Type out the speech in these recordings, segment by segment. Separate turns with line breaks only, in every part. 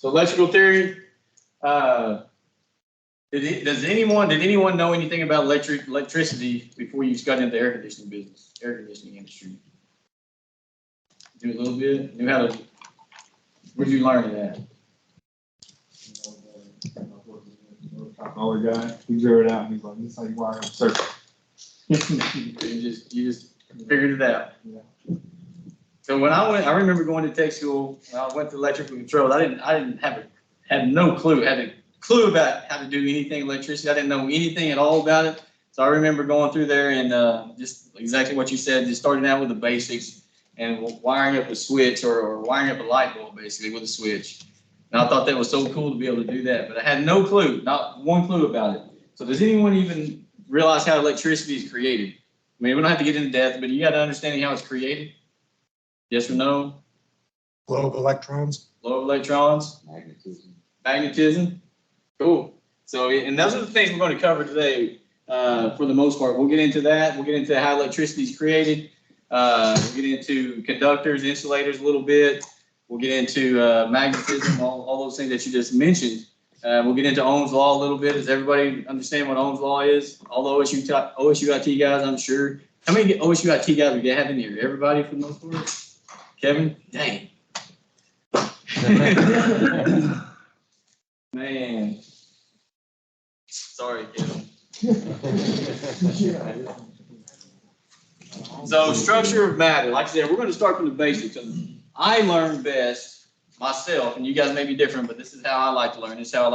So electrical theory. Did anyone know anything about electricity before you got into the air conditioning business, air conditioning industry? Do a little bit. Knew how to. Where did you learn it at?
Older guy, he drew it out and he's like, "This is how you wire a circuit."
you just figured it out.
Yeah.
So when I remember going to tech school. When I went to electrical controls. I didn't had no clue. Had a clue about how to do anything electricity. I didn't know anything at all about it. So I remember going through there and just exactly what you said. Just starting out with the basics and wiring up a switch or wiring up a light bulb basically with a switch. And I thought that was so cool to be able to do that, but I had no clue, not one clue about it. So does anyone even realize how electricity is created? I mean, we don't have to get into depth, but you got an understanding how it's created? Yes or no?
Flow of electrons.
Flow of electrons.
Magnetism.
Magnetism. Cool. So, and those are the things we're going to cover today for the most part. We'll get into that. We'll get into how electricity is created. We'll get into conductors, insulators a little bit. We'll get into magnetism, all those things that you just mentioned. We'll get into Ohm's law a little bit. Does everybody understand what Ohm's law is? All the OSU-IT guys, I'm sure. How many OSU-IT guys we have in here? Everybody for the most part? Kevin? Dang. Man. Sorry, Kevin. So structure of matter. Like I said, we're going to start from the basics. I learn best myself, and you guys may be different, but this is how I like to learn. This is how I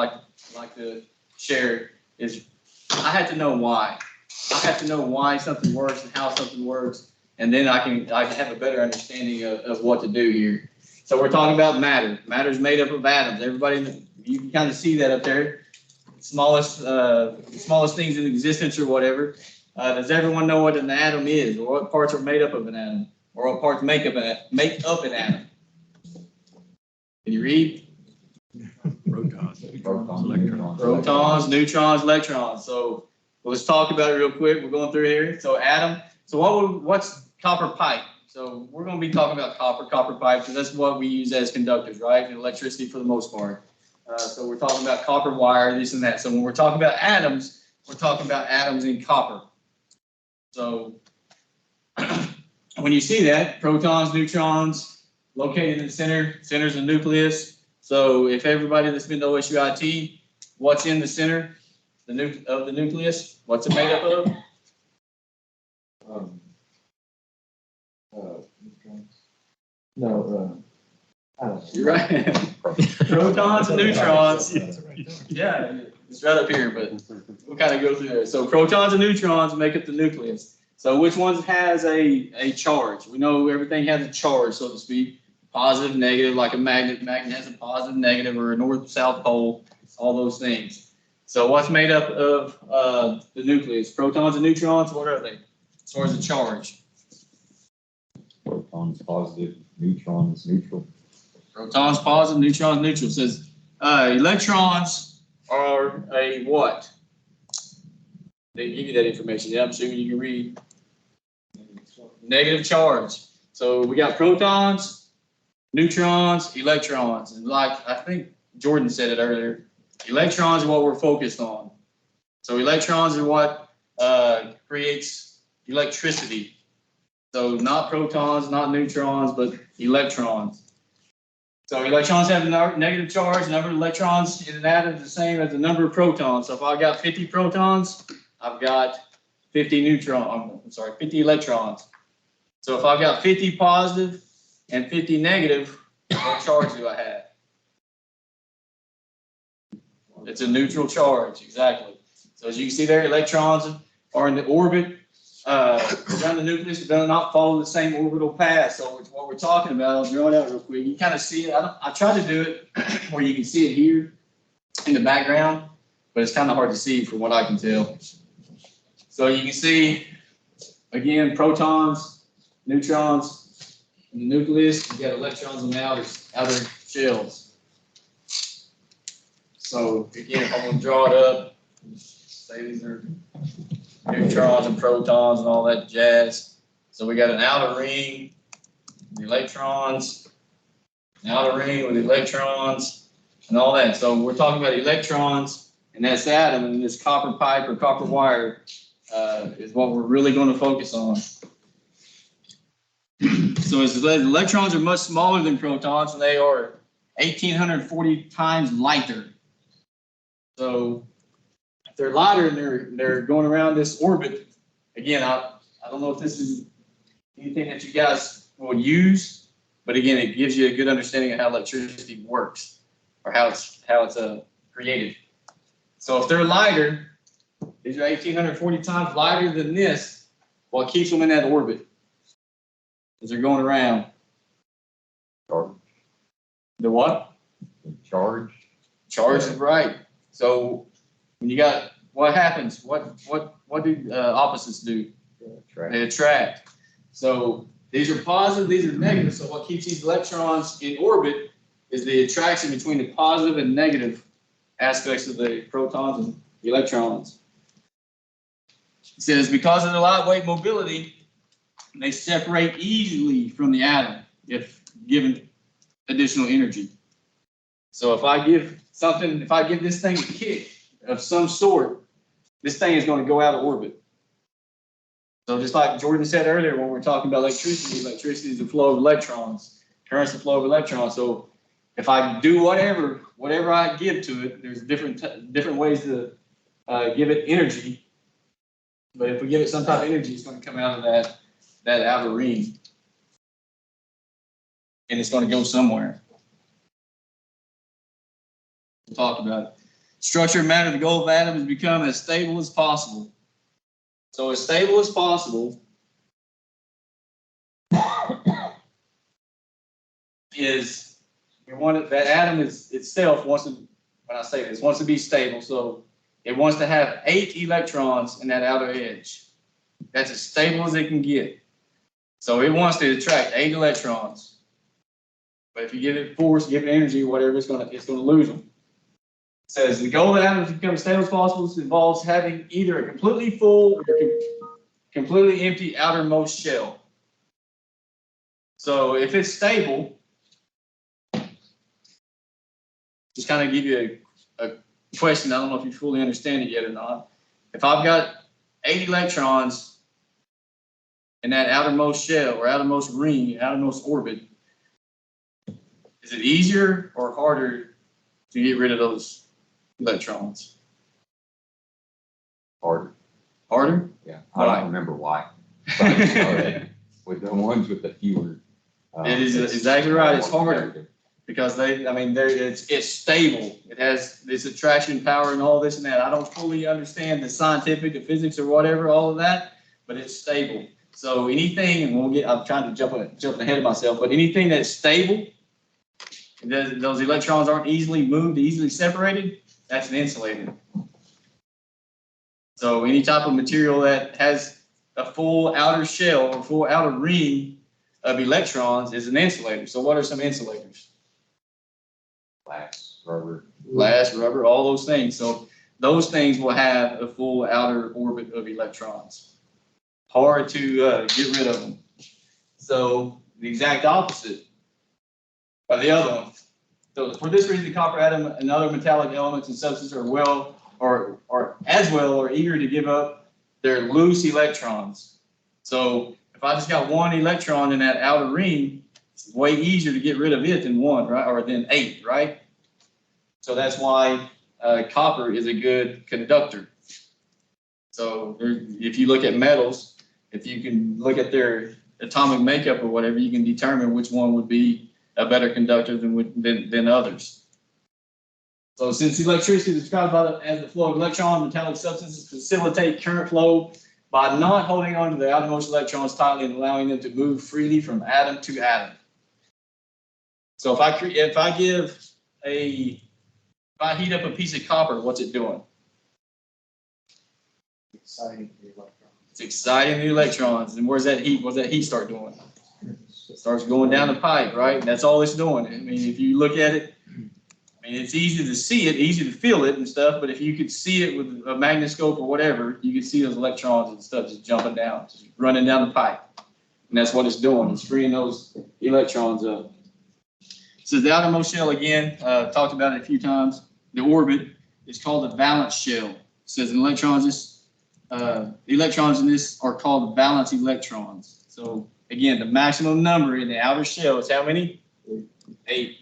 like to share. Is I have to know why. I have to know why something works and how something works, and then I can have a better understanding of what to do here. So we're talking about matter. Matter is made up of atoms. Everybody, you can kind of see that up there. Smallest things in existence or whatever. Does everyone know what an atom is, or what parts are made up of an atom, or what parts make up an atom? Can you read?
Protons, electrons.
Protons, neutrons, electrons. So let's talk about it real quick. We're going through here. So atom. So what's copper pipe? So we're going to be talking about copper pipe, because that's what we use as conductors, right? And electricity for the most part. So we're talking about copper wire, this and that. So when we're talking about atoms, we're talking about atoms in copper. So when you see that, protons, neutrons, located in the center's the nucleus. So if everybody that's been to OSU-IT, what's in the center of the nucleus? What's it made up of? You're right. Protons and neutrons. Yeah, it's right up here, but we'll kind of go through there. So protons and neutrons make up the nucleus. So which ones has a charge? We know everything has a charge, so to speak. Positive, negative, like a magnet. Magnet has a positive, negative, or a north-south pole, all those things. So what's made up of the nucleus? Protons and neutrons, what are they as far as the charge?
Protons positive, neutrons neutral.
Protons positive, neutrons neutral. It says electrons are a what? They give you that information. Yeah, I'm assuming you can read. Negative charge. So we got protons, neutrons, electrons. And like I think Jordan said it earlier, electrons are what we're focused on. So electrons are what creates electricity. So not protons, not neutrons, but electrons. So electrons have a negative charge. The number of electrons in an atom is the same as the number of protons. So if I've got 50 protons, I've got 50 electrons. So if I've got 50 positive and 50 negative, what charge do I have? It's a neutral charge, exactly. So as you can see there, electrons are in the orbit around the nucleus. They do not follow the same orbital path. So it's what we're talking about. I'll draw it out real quick. You kind of see it. I try to do it where you can see it here in the background, but it's kind of hard to see from what I can tell. So you can see, again, protons, neutrons in the nucleus. You got electrons in the outer shells. So again, if I'm going to draw it up, say these are neutrons and protons and all that jazz. So we got an outer ring, the electrons, an outer ring with electrons, and all that. So we're talking about electrons, and that's atom, and this copper pipe or copper wire is what we're really going to focus on. So as electrons are much smaller than protons, and they are 1,840 times lighter. So if they're lighter and they're going around this orbit, again, I don't know if this is anything that you guys will use, but again, it gives you a good understanding of how electricity works or how it's created. So if they're lighter, these are 1,840 times lighter than this. What keeps them in that orbit as they're going around?
Charge.
The what?
Charge.
Charge is right. So when you got, what happens? What do opposites do?
Track.
They attract. So these are positive, these are negative. So what keeps these electrons in orbit is the attraction between the positive and negative aspects of the protons and the electrons. It says because of the lightweight mobility, they separate easily from the atom if given additional energy. So if I give this thing a kick of some sort, this thing is going to go out of orbit. So just like Jordan said earlier when we were talking about electricity is the flow of electrons, current's the flow of electrons. So if I do whatever I give to it, there's different ways to give it energy. But if we give it some type of energy, it's going to come out of that outer ring, and it's going to go somewhere. We'll talk about it. Structure and matter of the goal of atoms become as stable as possible. So as stable as possible is we want it, that atom is itself wants to, when I say this, wants to be stable. So it wants to have 8 electrons in that outer edge. That's as stable as it can get. So it wants to attract 8 electrons. But if you give it force, give it energy, whatever, it's gonna lose them. It says the goal of atoms to become as stable as possible involves having either a completely full or completely empty outermost shell. So if it's stable, just kind of give you a question. I don't know if you fully understand it yet or not. If I've got 8 electrons in that outermost shell or outermost ring, outermost orbit, is it easier or harder to get rid of those electrons?
Harder.
Harder?
Yeah. I don't remember why. But, with the ones with the fewer.
It is exactly right. It's harder because it's stable. It has this attraction power and all this and that. I don't fully understand the scientific, the physics or whatever, all of that, but it's stable. So anything, and I'm trying to jump ahead of myself, but anything that's stable, those electrons aren't easily moved, easily separated, that's an insulator. So any type of material that has a full outer shell or full outer ring of electrons is an insulator. So what are some insulators?
Glass, rubber.
Glass, rubber, all those things. So those things will have a full outer orbit of electrons. Hard to get rid of them. So the exact opposite of the other one. So for this reason, the copper atom and other metallic elements and substances are as well or eager to give up their loose electrons. So if I just got 1 electron in that outer ring, it's way easier to get rid of it than 1, right? Or than 8, right? So that's why copper is a good conductor. So if you look at metals, if you can look at their atomic makeup or whatever, you can determine which one would be a better conductor than others. So since electricity is described as the flow of electrons, metallic substances facilitate current flow by not holding on to the outermost electrons tightly and allowing them to move freely from atom to atom. So if I heat up a piece of copper, what's it doing?
Exciting the electrons.
It's exciting the electrons. And what's that heat start doing? It starts going down the pipe, right? That's all it's doing. I mean, if you look at it, it's easy to see it, easy to feel it and stuff, but if you could see it with a magnascope or whatever, you could see those electrons and stuff just jumping down, just running down the pipe. And that's what it's doing. It's freeing those electrons up. So the outermost shell, again, talked about it a few times. The orbit is called the valence shell. It says the electrons in this are called the valence electrons. So again, the maximum number in the outer shell is how many? 8.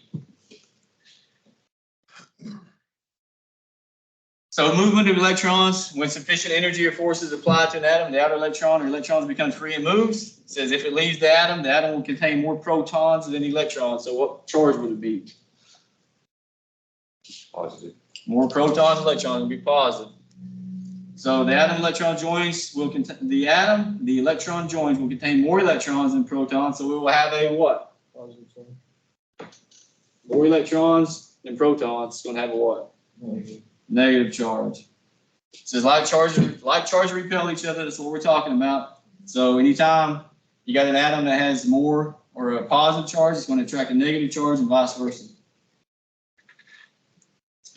So movement of electrons, when sufficient energy or force is applied to an atom, the outer electron or electrons becomes free and moves. It says if it leaves the atom will contain more protons than electrons. So what charge would it be?
Positive.
More protons, electrons would be positive. So the atom-electron joins will contain, the electron joins will contain more electrons than protons. So we will have a what? More electrons than protons. It's going to have a what? Negative charge. It says like charges repel each other. That's what we're talking about. So anytime you got an atom that has more or a positive charge, it's going to attract a negative charge and vice versa.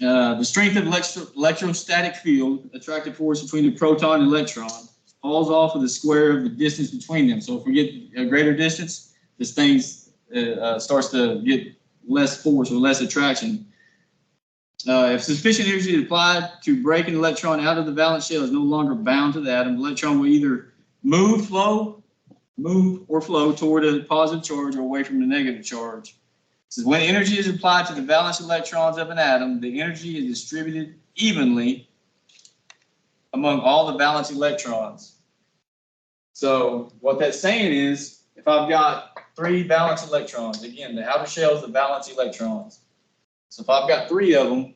The strength of electrostatic field, attractive force between the proton and electron, falls off of the square of the distance between them. So if we get a greater distance, this thing starts to get less force or less attraction. If sufficient energy is applied to break an electron out of the valence shell is no longer bound to the atom, the electron will either move or flow toward a positive charge or away from the negative charge. It says when energy is applied to the valence electrons of an atom, the energy is distributed evenly among all the valence electrons. So what that's saying is, if I've got 3 valence electrons, again, the outer shell is the valence electrons. So if I've got 3 of them,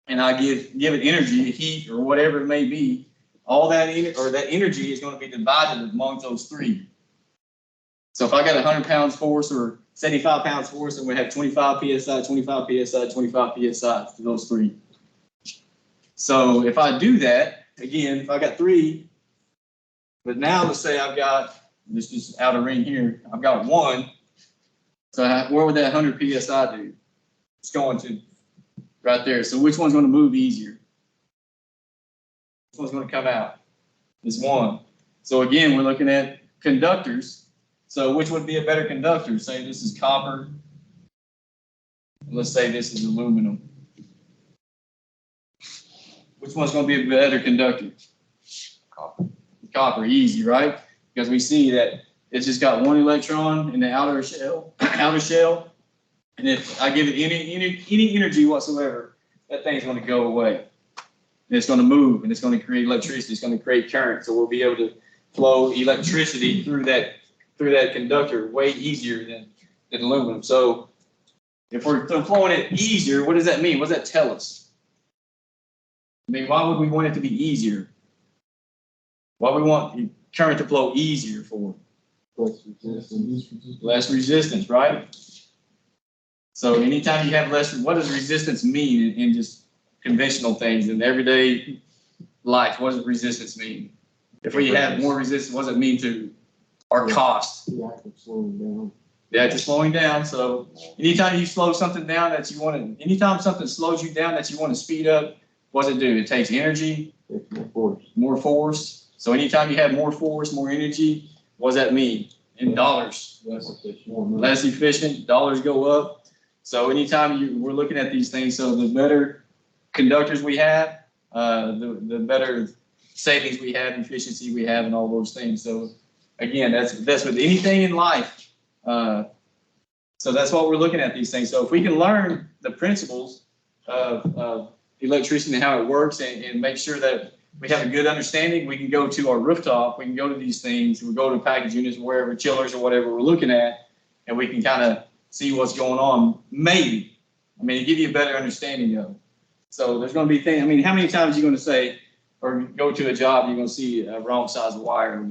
and I give it energy, heat, or whatever it may be, all that energy is going to be divided among those 3. So if I got 100 pounds force or 75 pounds force, and we have 25 psi, 25 psi, 25 psi for those 3. So if I do that, again, if I got 3, but now let's say I've got, this is outer ring here, I've got 1. So where would that 100 psi do? It's going to right there. So which one's going to move easier? Which one's going to come out? This one. So again, we're looking at conductors. So which would be a better conductor? Say this is copper. Let's say this is aluminum. Which one's going to be a better conductor?
Copper.
Copper, easy, right? Because we see that it's just got 1 electron in the outer shell. And if I give it any energy whatsoever, that thing's going to go away. And it's going to move, and it's going to create electricity. It's going to create current. So we'll be able to flow electricity through that conductor way easier than aluminum. So if we're flowing it easier, what does that mean? What does that tell us? I mean, why would we want it to be easier? Why we want the current to flow easier for? Less resistance, right? So anytime you have less, what does resistance mean in just conventional things in everyday life? What does resistance mean? If we have more resistance, what does it mean to our cost?
The act of slowing down.
The act of slowing down. So anytime you slow something down that you want to, anytime something slows you down that you want to speed up, what does it do? It takes energy, more force. So anytime you have more force, more energy, what does that mean? In dollars. Less efficient, dollars go up. So anytime we're looking at these things, so the better conductors we have, the better savings we have, efficiency we have, and all those things. So again, that's with anything in life. So that's what we're looking at these things. So if we can learn the principles of electricity and how it works, and make sure that we have a good understanding, we can go to our rooftop, we can go to these things, we go to package units, wherever, chillers or whatever we're looking at, and we can kind of see what's going on, maybe. I mean, to give you a better understanding of it. So there's going to be things, I mean, how many times are you going to say, or go to a job, you're going to see a wrong size wire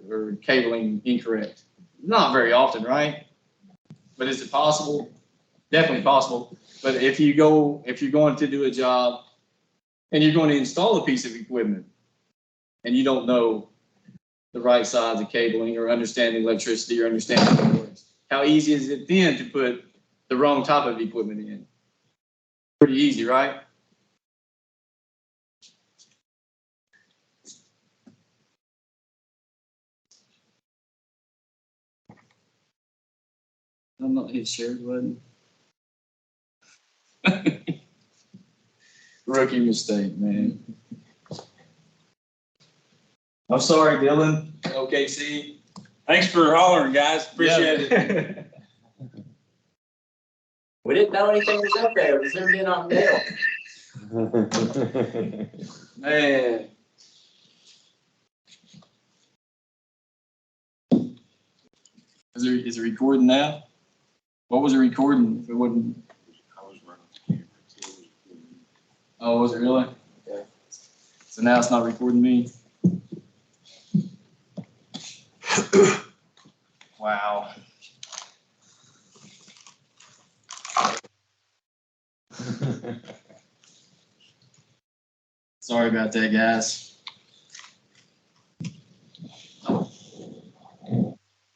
or cabling incorrect? Not very often, right? But is it possible? Definitely possible. But if you're going to do a job and you're going to install a piece of equipment and you don't know the right size of cabling or understanding electricity or understanding how it works, how easy is it then to put the wrong type of equipment in? Pretty easy, right? I'm not hit shared button. Rookie mistake, man. I'm sorry, Dylan, OKC.
Thanks for hollering, guys. Appreciate
Yeah.
it.
We didn't know anything was up there. It was zoomed in on Dale.
Man. Is it recording now? What was it recording if it wasn't? Oh, was it really?
Yeah.
So now it's not recording me? Wow. Sorry about that, guys.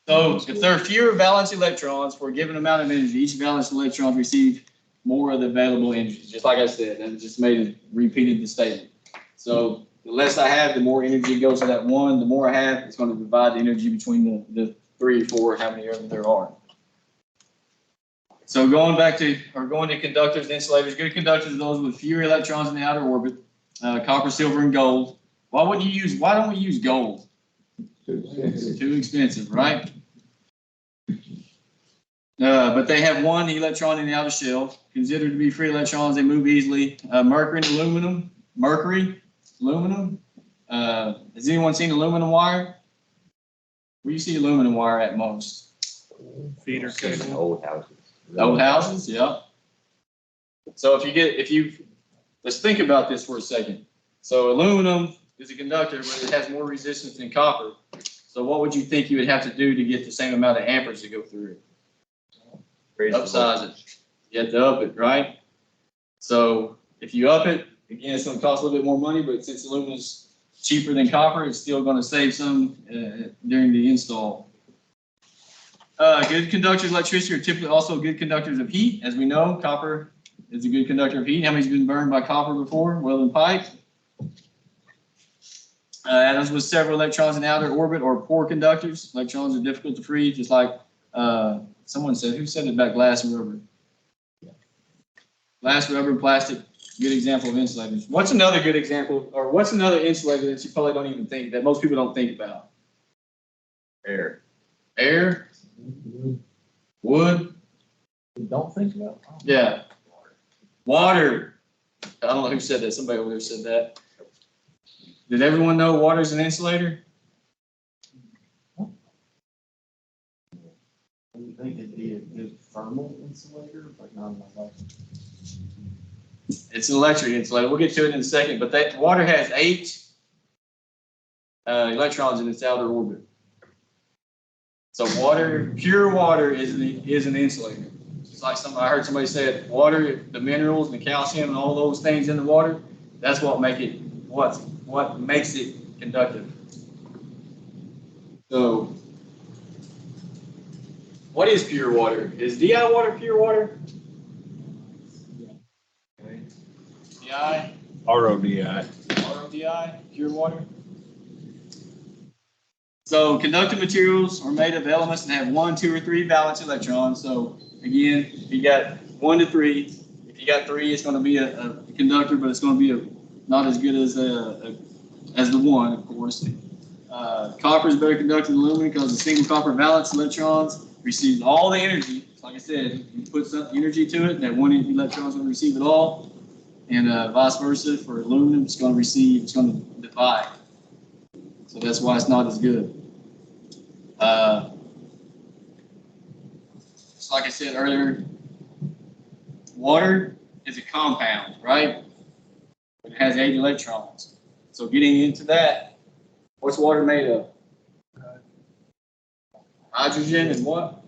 So if there are fewer valence electrons for a given amount of energy, each valence electron receives more of the available energy. Just like I said, and just repeated the statement. So the less I have, the more energy goes to that one. The more I have, it's going to divide the energy between the 3 or 4, how many ever there are. So going to conductors and insulators. Good conductors are those with fewer electrons in the outer orbit. Copper, silver, and gold. Why don't we use gold? Too expensive, right? But they have one electron in the outer shell. Considered to be free electrons, they move easily. Mercury and aluminum. Has anyone seen aluminum wire? Where do you see aluminum wire at most?
Feeder cable.
Old houses.
Old houses, yeah. So let's think about this for a second. So aluminum is a conductor, but it has more resistance than copper. So what would you think you would have to do to get the same amount of amperage to go through it? Upsize it. You have to up it, right? So if you up it, again, it's going to cost a little bit more money, but since aluminum is cheaper than copper, it's still going to save some during the install. Good conductors of electricity are typically also good conductors of heat. As we know, copper is a good conductor of heat. How many's been burned by copper before? Welding pipe. Atoms with several electrons in outer orbit or poor conductors. Electrons are difficult to free, just like someone said. Who said it about glass and rubber? Glass, rubber, and plastic. Good example of insulators. What's another good example, or what's another insulator that you probably don't even think, that most people don't think about?
Air.
Air? Wood?
Don't think about it.
Yeah. Water. I don't know who said that. Somebody over there said that. Did everyone know water is an insulator?
I would think it'd be a good thermal insulator, but not an electric.
It's an electric insulator. We'll get to it in a second, but that water has 8 electrons in its outer orbit. So water, pure water is an insulator. Just like I heard somebody say it, water, the minerals, the calcium, and all those things in the water, that's what makes it conductive. So, what is pure water? Is DI water pure water? Okay. DI,
RODI.
RODI, pure water. So conductive materials are made of elements that have 1, 2, or 3 valence electrons. So again, if you got 1 to 3, if you got 3, it's going to be a conductor, but it's going to be not as good as the 1, of course. Copper is better conductor than aluminum because the single copper valence electrons receives all the energy. Like I said, you put some energy to it, that 1 electron is going to receive it all, and vice versa for aluminum, it's going to divide. So that's why it's not as good. Just like I said earlier, water is a compound, right? It has 8 electrons. So getting into that, what's water made of? Hydrogen and what?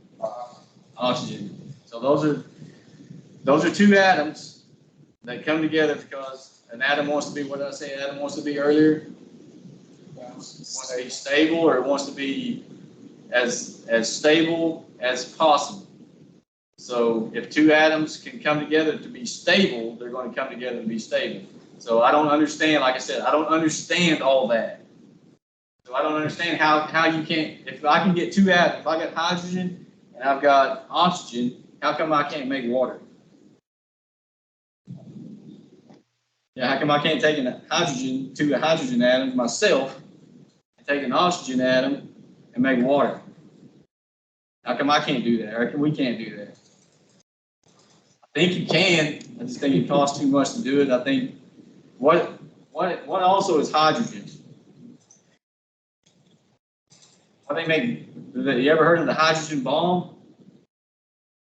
Oxygen. So those are 2 atoms that come together because an atom wants to be, what did I say an atom wants to be earlier? It wants to be stable, or it wants to be as stable as possible. So if 2 atoms can come together to be stable, they're going to come together to be stable. So I don't understand, like I said, I don't understand all that. So I don't understand how you can't, if I can get 2 atoms, if I got hydrogen and I've got oxygen, how come I can't make water? Yeah, how come I can't take a hydrogen, two hydrogen atoms myself, and take an oxygen atom and make water? How come I can't do that? How come we can't do that? I think you can. I just think it costs too much to do it. I think what also is hydrogen? What they make? You ever heard of the hydrogen bomb?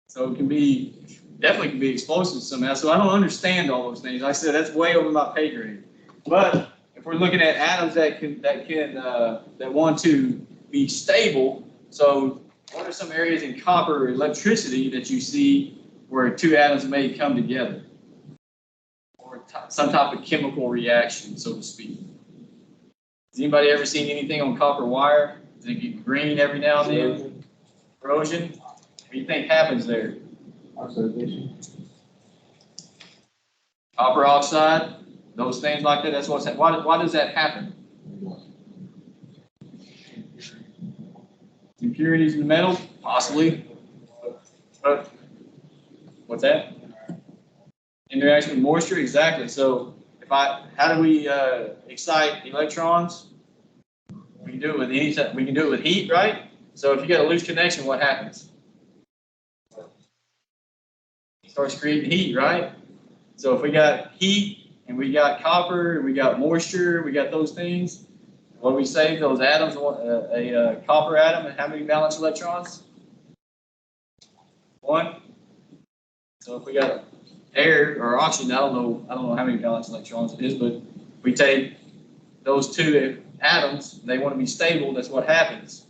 So it can be definitely can be explosive somehow. So I don't understand all those things. Like I said, that's way over my pay grade. But if we're looking at atoms that want to be stable, so what are some areas in copper electricity that you see where two atoms may come together, or some type of chemical reaction, so to speak? Has anybody ever seen anything on copper wire? Does it get green every now and then? Corrosion? What do you think happens there?
Oxidation.
Copper oxide, those things like that. That's what's why does that happen? Impurities in the metal, possibly. But what's that? Interaction with moisture, exactly. So how do we excite electrons? We can do it with we can do it with heat, right? So if you got a loose connection, what happens? It starts creating heat, right? So if we got heat and we got copper and we got moisture, we got those things. What do we say? Those atoms, a copper atom, and how many valence electrons? 1. So if we got air or oxygen, I don't know how many valence electrons it is, but we take those two atoms, they want to be stable, that's what happens.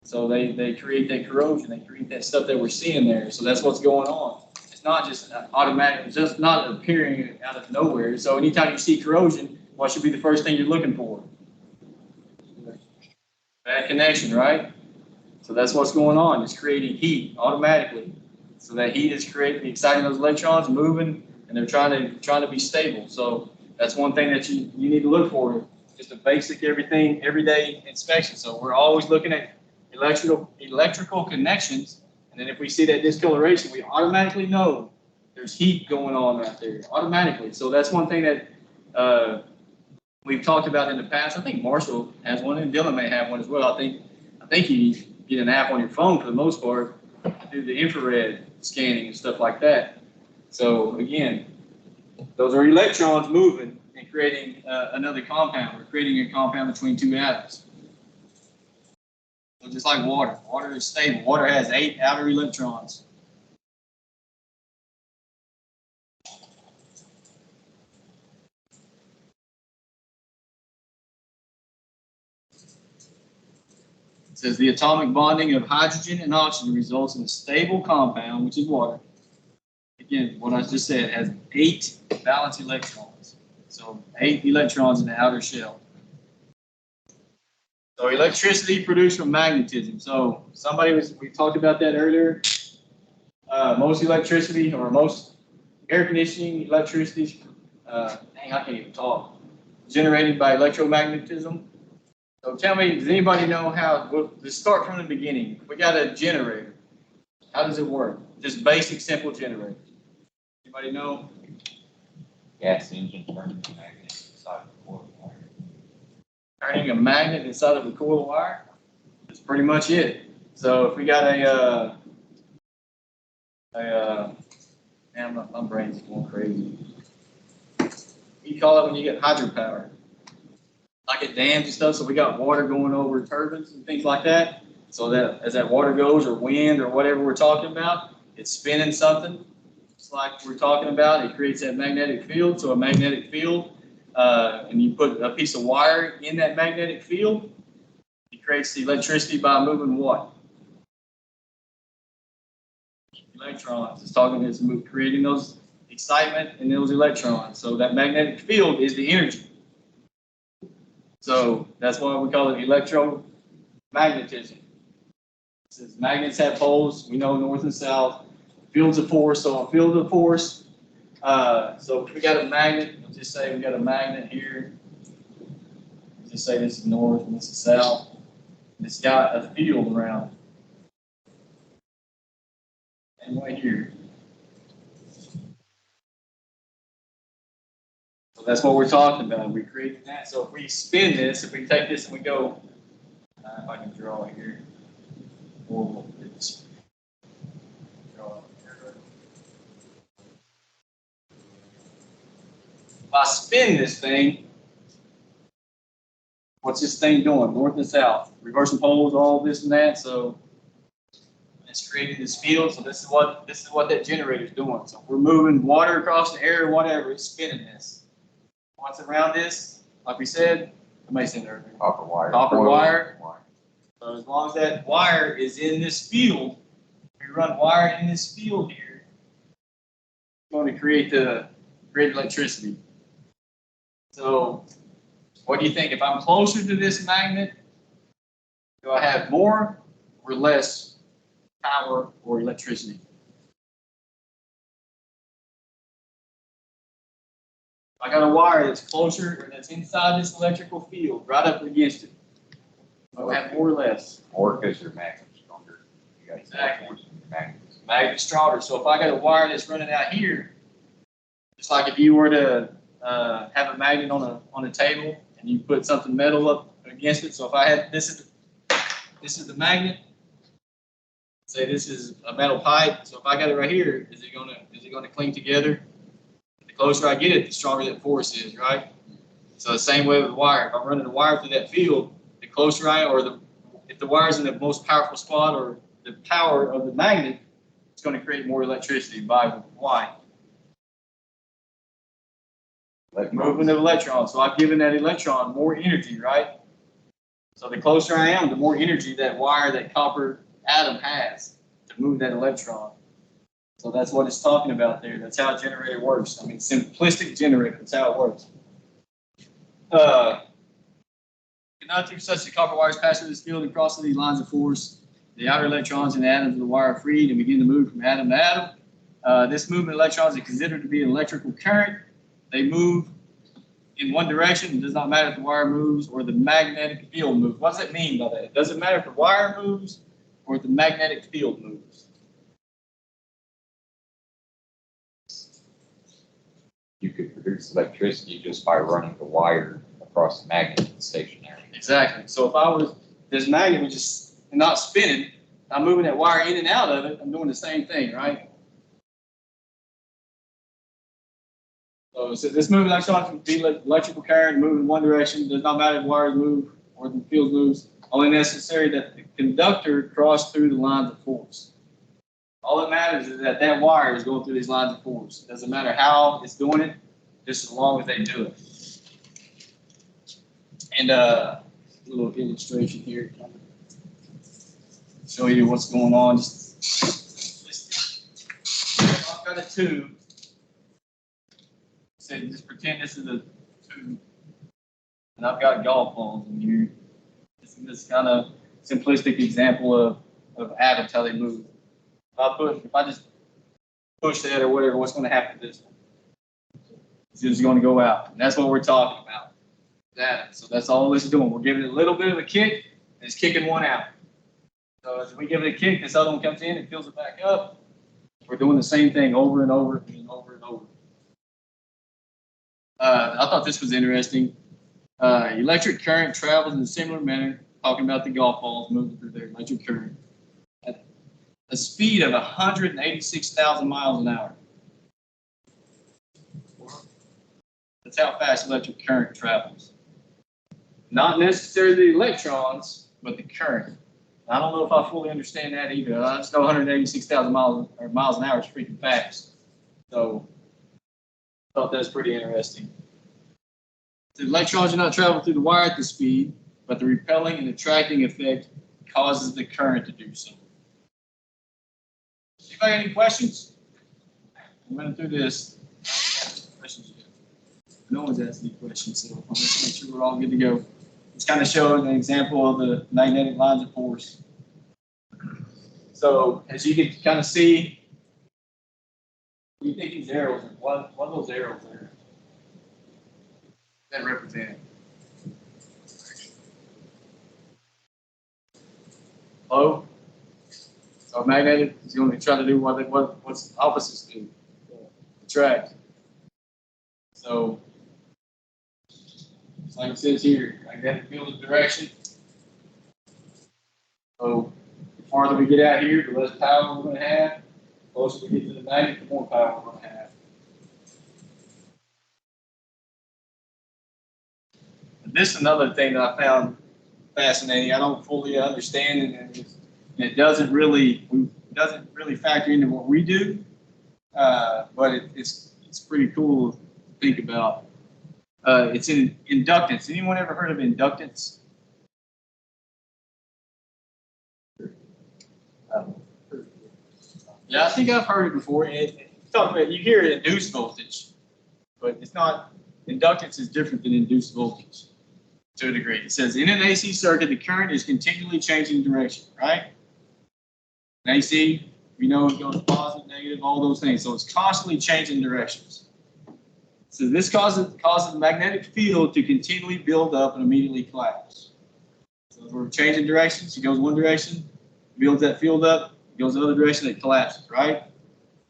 So they create that corrosion, they create that stuff that we're seeing there. So that's what's going on. It's not just automatic, it's just not appearing out of nowhere. So anytime you see corrosion, what should be the first thing you're looking for? Bad connection, right? So that's what's going on. It's creating heat automatically. So that heat is creating, exciting those electrons, moving, and they're trying to be stable. So that's one thing that you need to look for. Just a basic everyday inspection. So we're always looking at electrical connections, and then if we see that discoloration, we automatically know there's heat going on right there automatically. So that's one thing that we've talked about in the past. I think Marshall has one, and Dylan may have one as well. I think you get an app on your phone for the most part to do the infrared scanning and stuff like that. So again, those are electrons moving and creating another compound. We're creating a compound between two atoms. So just like water. Water is stable. Water has 8 outer electrons. It says the atomic bonding of hydrogen and oxygen results in a stable compound, which is water. Again, what I just said, it has 8 valence electrons. So 8 electrons in the outer shell. So electricity produced from magnetism. So we talked about that earlier. Most electricity or most air conditioning electricity, I can't even talk, generated by electromagnetism. So tell me, does anybody know let's start from the beginning. We got a generator. How does it work? Just basic, simple generator. Anybody know?
Gas engine turning the magnet inside the coil wire.
Turning a magnet inside of a coil wire? That's pretty much it. So if we got man, my brain's going crazy. You call it when you get hydropower. Like at dams and stuff, so we got water going over turbines and things like that. So that as that water goes, or wind, or whatever we're talking about, it's spinning something. Just like we're talking about, it creates that magnetic field. So a magnetic field, and you put a piece of wire in that magnetic field, it creates the electricity by moving what? Electrons. It's creating those excitement in those electrons. So that magnetic field is the energy. So that's why we call it electromagnetism. Since magnets have poles, we know north and south. Fields of force. So a field of force. So if we got a magnet, let's just say we got a magnet here. Let's just say this is north and this is south. It's got a field around it. And right here. So That's what we're talking about. We created that. So if we spin this, if we take this and we go, if I can draw it here. Or it's draw. If I spin this thing, what's this thing doing? North and south, reversing poles, all this and that. So it's creating this field. So this is what that generator is doing. So if we're moving water across the air, whatever, it's spinning this. What's around this? Like we said, somebody said earlier.
Copper wire.
Copper
Oil
wire.
wire.
So as long as that wire is in this field, we run wire in this field here, it's going to create electricity. So what do you think? If I'm closer to this magnet, do I have more or less power or electricity? I got a wire that's closer or that's inside this electrical field, right up against it. Do I have more or less?
Or because your magnet's stronger. You got
Exactly.
more force in your magnet.
Magnet stronger. So if I got a wire that's running out here, it's like if you were to have a magnet on a table and you put something metal up against it. So if I had this is the magnet. Say this is a metal pipe. So if I got it right here, is it gonna cling together? The closer I get it, the stronger that force is, right? So the same way with wire. If I'm running a wire through that field, the closer I am, or if the wire's in the most powerful spot, or the power of the magnet, it's going to create more electricity by why? Movement of electrons. So I've given that electron more energy, right? So the closer I am, the more energy that wire, that copper atom has to move that electron. So that's what it's talking about there. That's how a generator works. I mean, simplistic generator. That's how it works. Not through such the copper wires pass through this field and cross these lines of force. The outer electrons and atoms of the wire are freed and begin to move from atom to atom. This movement of electrons is considered to be an electrical current. They move in one direction. It does not matter if the wire moves or the magnetic field moves. What does that mean by that? It doesn't matter if the wire moves or if the magnetic field moves.
You could produce electricity just by running the wire across the magnet that's stationary.
Exactly. So if this magnet was just not spinning, I'm moving that wire in and out of it, I'm doing the same thing, right? So this moving electron can be electrical current, move in one direction. Does not matter if the wires move or the field moves. Only necessary that the conductor cross through the lines of force. All that matters is that that wire is going through these lines of force. It doesn't matter how it's doing it, just as long as they do it. And a little illustration here, show you what's going on. I've got a tube. So just pretend this is a tube, and I've got golf balls in here. This is this kind of simplistic example of atoms, how they move. If I just push that or whatever, what's going to happen to this one? It's just going to go out. And that's what we're talking about. That. So that's all this is doing. We're giving it a little bit of a kick, and it's kicking one out. So as we give it a kick, this other one comes in and fills it back up. We're doing the same thing over and over and over and over. I thought this was interesting. Electric current travels in a similar manner, talking about the golf balls moving through their electric current, at a speed of 186,000 miles an hour. That's how fast electric current travels. Not necessarily the electrons, but the current. I don't know if I fully understand that either. I just know 186,000 miles an hour is freaking fast. So I thought that was pretty interesting. The electrons do not travel through the wire at this speed, but the repelling and attracting effect causes the current to do so. Anybody got any questions? I'm running through this. Questions yet? No one's asked any questions, so I'm just make sure we're all good to go. It's kind of showing an example of the magnetic lines of force. So as you can kind of see, what do you think these arrows are? What are those arrows there that represent? Flow. So magnetic is going to try to do what's opposites do. Attract. So like it says here, magnetic field of direction. So the farther we get out here, the less power we're gonna have. The closer we get to the magnet, the more power we're gonna have. And this is another thing that I found fascinating. I don't fully understand it, and it doesn't really factor into what we do. But it's pretty cool to think about. It's in inductance. Anyone ever heard of inductance? Yeah, I think I've heard it before. You hear it induced voltage, but it's not. Inductance is different than induced voltage to a degree. It says in an AC circuit, the current is continually changing direction, right? An AC, we know it goes positive, negative, all those things. So it's constantly changing directions. So this causes the magnetic field to continually build up and immediately collapse. So if we're changing directions, it goes one direction, builds that field up, it goes the other direction, it collapses, right?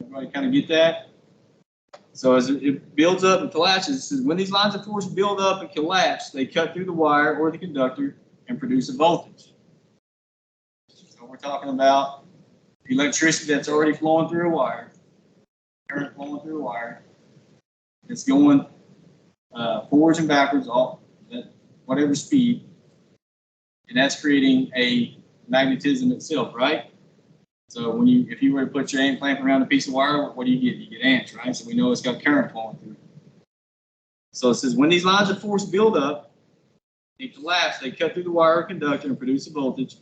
Everybody kind of get that? So as it builds up and collapses, it says when these lines of force build up and collapse, they cut through the wire or the conductor and produce a voltage. So we're talking about electricity that's already flowing through a wire, current flowing through a wire. It's going forwards and backwards, all at whatever speed, and that's creating a magnetism itself, right? So if you were to put your amp clamp around a piece of wire, what do you get? You get amps, right? So we know it's got current flowing through. So it says when these lines of force build up and collapse, they cut through the wire or conductor and produce a voltage.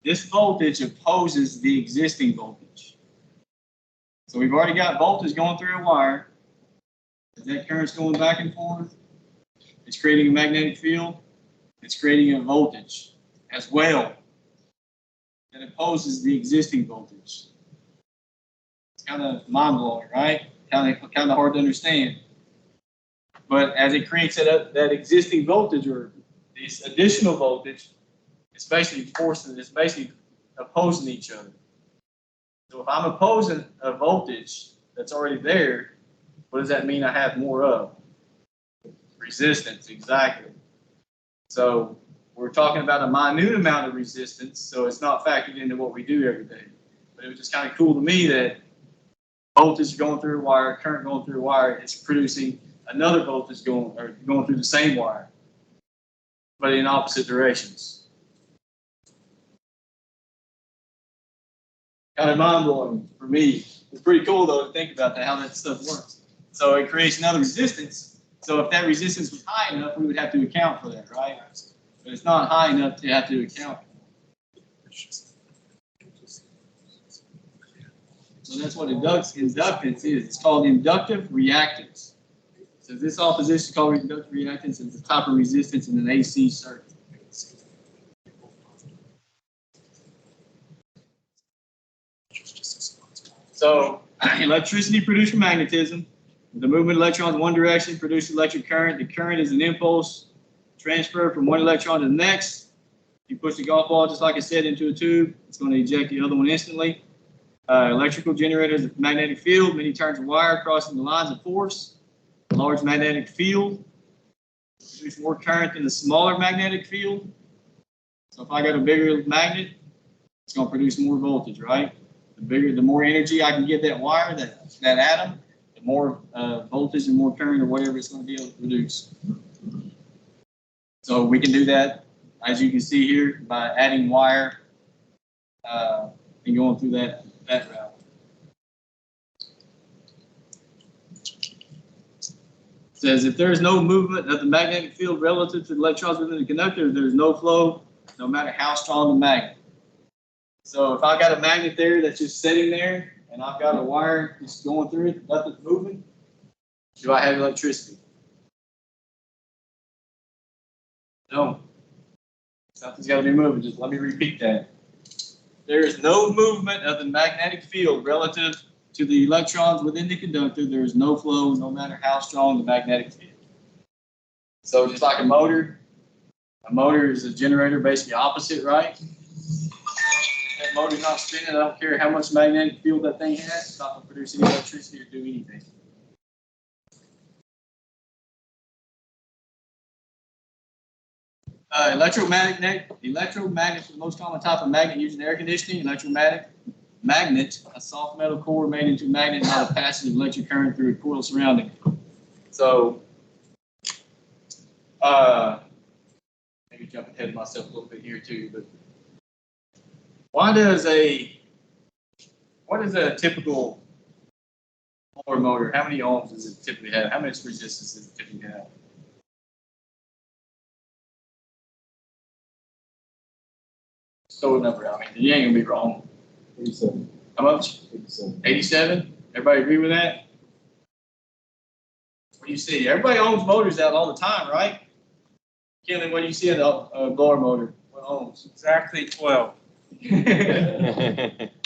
This voltage opposes the existing voltage. So we've already got voltage going through a wire. As that current's going back and forth, it's creating a magnetic field. It's creating a voltage as well that opposes the existing voltage. It's kind of mind-blowing, right? Kind of hard to understand. But as it creates that existing voltage or this additional voltage, it's basically opposing each other. So if I'm opposing a voltage that's already there, what does that mean I have more of? Resistance, exactly. So we're talking about a minute amount of resistance, so it's not factored into what we do every day. But it was just kind of cool to me that voltage going through a wire, current going through a wire, it's producing another voltage going through the same wire, but in opposite directions. Kind of mind-blowing for me. It's pretty cool though to think about how that stuff works. So it creates another resistance. So if that resistance was high enough, we would have to account for that, right? But it's not high enough to have to account for. So that's what inductance is. It's called inductive reactance. So this opposition is called inductive reactance. It's a type of resistance in an AC circuit. So electricity produces magnetism. The movement of electrons in one direction produces electric current. The current is an impulse transfer from one electron to the next. You push the golf ball, just like I said, into a tube. It's going to eject the other one instantly. Electrical generator is a magnetic field. Many turns of wire crossing the lines of force. A large magnetic field produces more current than the smaller magnetic field. So if I got a bigger magnet, it's going to produce more voltage, right? The more energy I can give that wire, that atom, the more voltage and more current or whatever it's going to be able to produce. So we can do that, as you can see here, by adding wire and going through that route. It says if there is no movement of the magnetic field relative to the electrons within the conductor, there is no flow, no matter how strong the magnet. So if I've got a magnet there that's just sitting there, and I've got a wire just going through it, nothing's moving, do I have electricity? No. Something's got to be moving. Just let me repeat that. There is no movement of the magnetic field relative to the electrons within the conductor. There is no flow, no matter how strong the magnetic field. So just like a motor is a generator, basically opposite, right? That motor's not spinning. I don't care how much magnetic field that thing has. It's not going to produce any electricity or do anything. Electromagnet is the most common type of magnet used in air conditioning. Magnet, a soft metal core made into a magnet, not a passage of electric current through a coil surrounding it. So, maybe jumping ahead of myself a little bit here too, but what is a typical blower motor? How many ohms does it typically have? How much resistance does it typically have? Throw a number out. I mean, you ain't gonna be wrong.
87.
How much?
87.
87? Everybody agree with that? What do you see? Everybody owns motors out all the time, right? Kelly, what do you see in a blower motor? What ohms?
Exactly 12.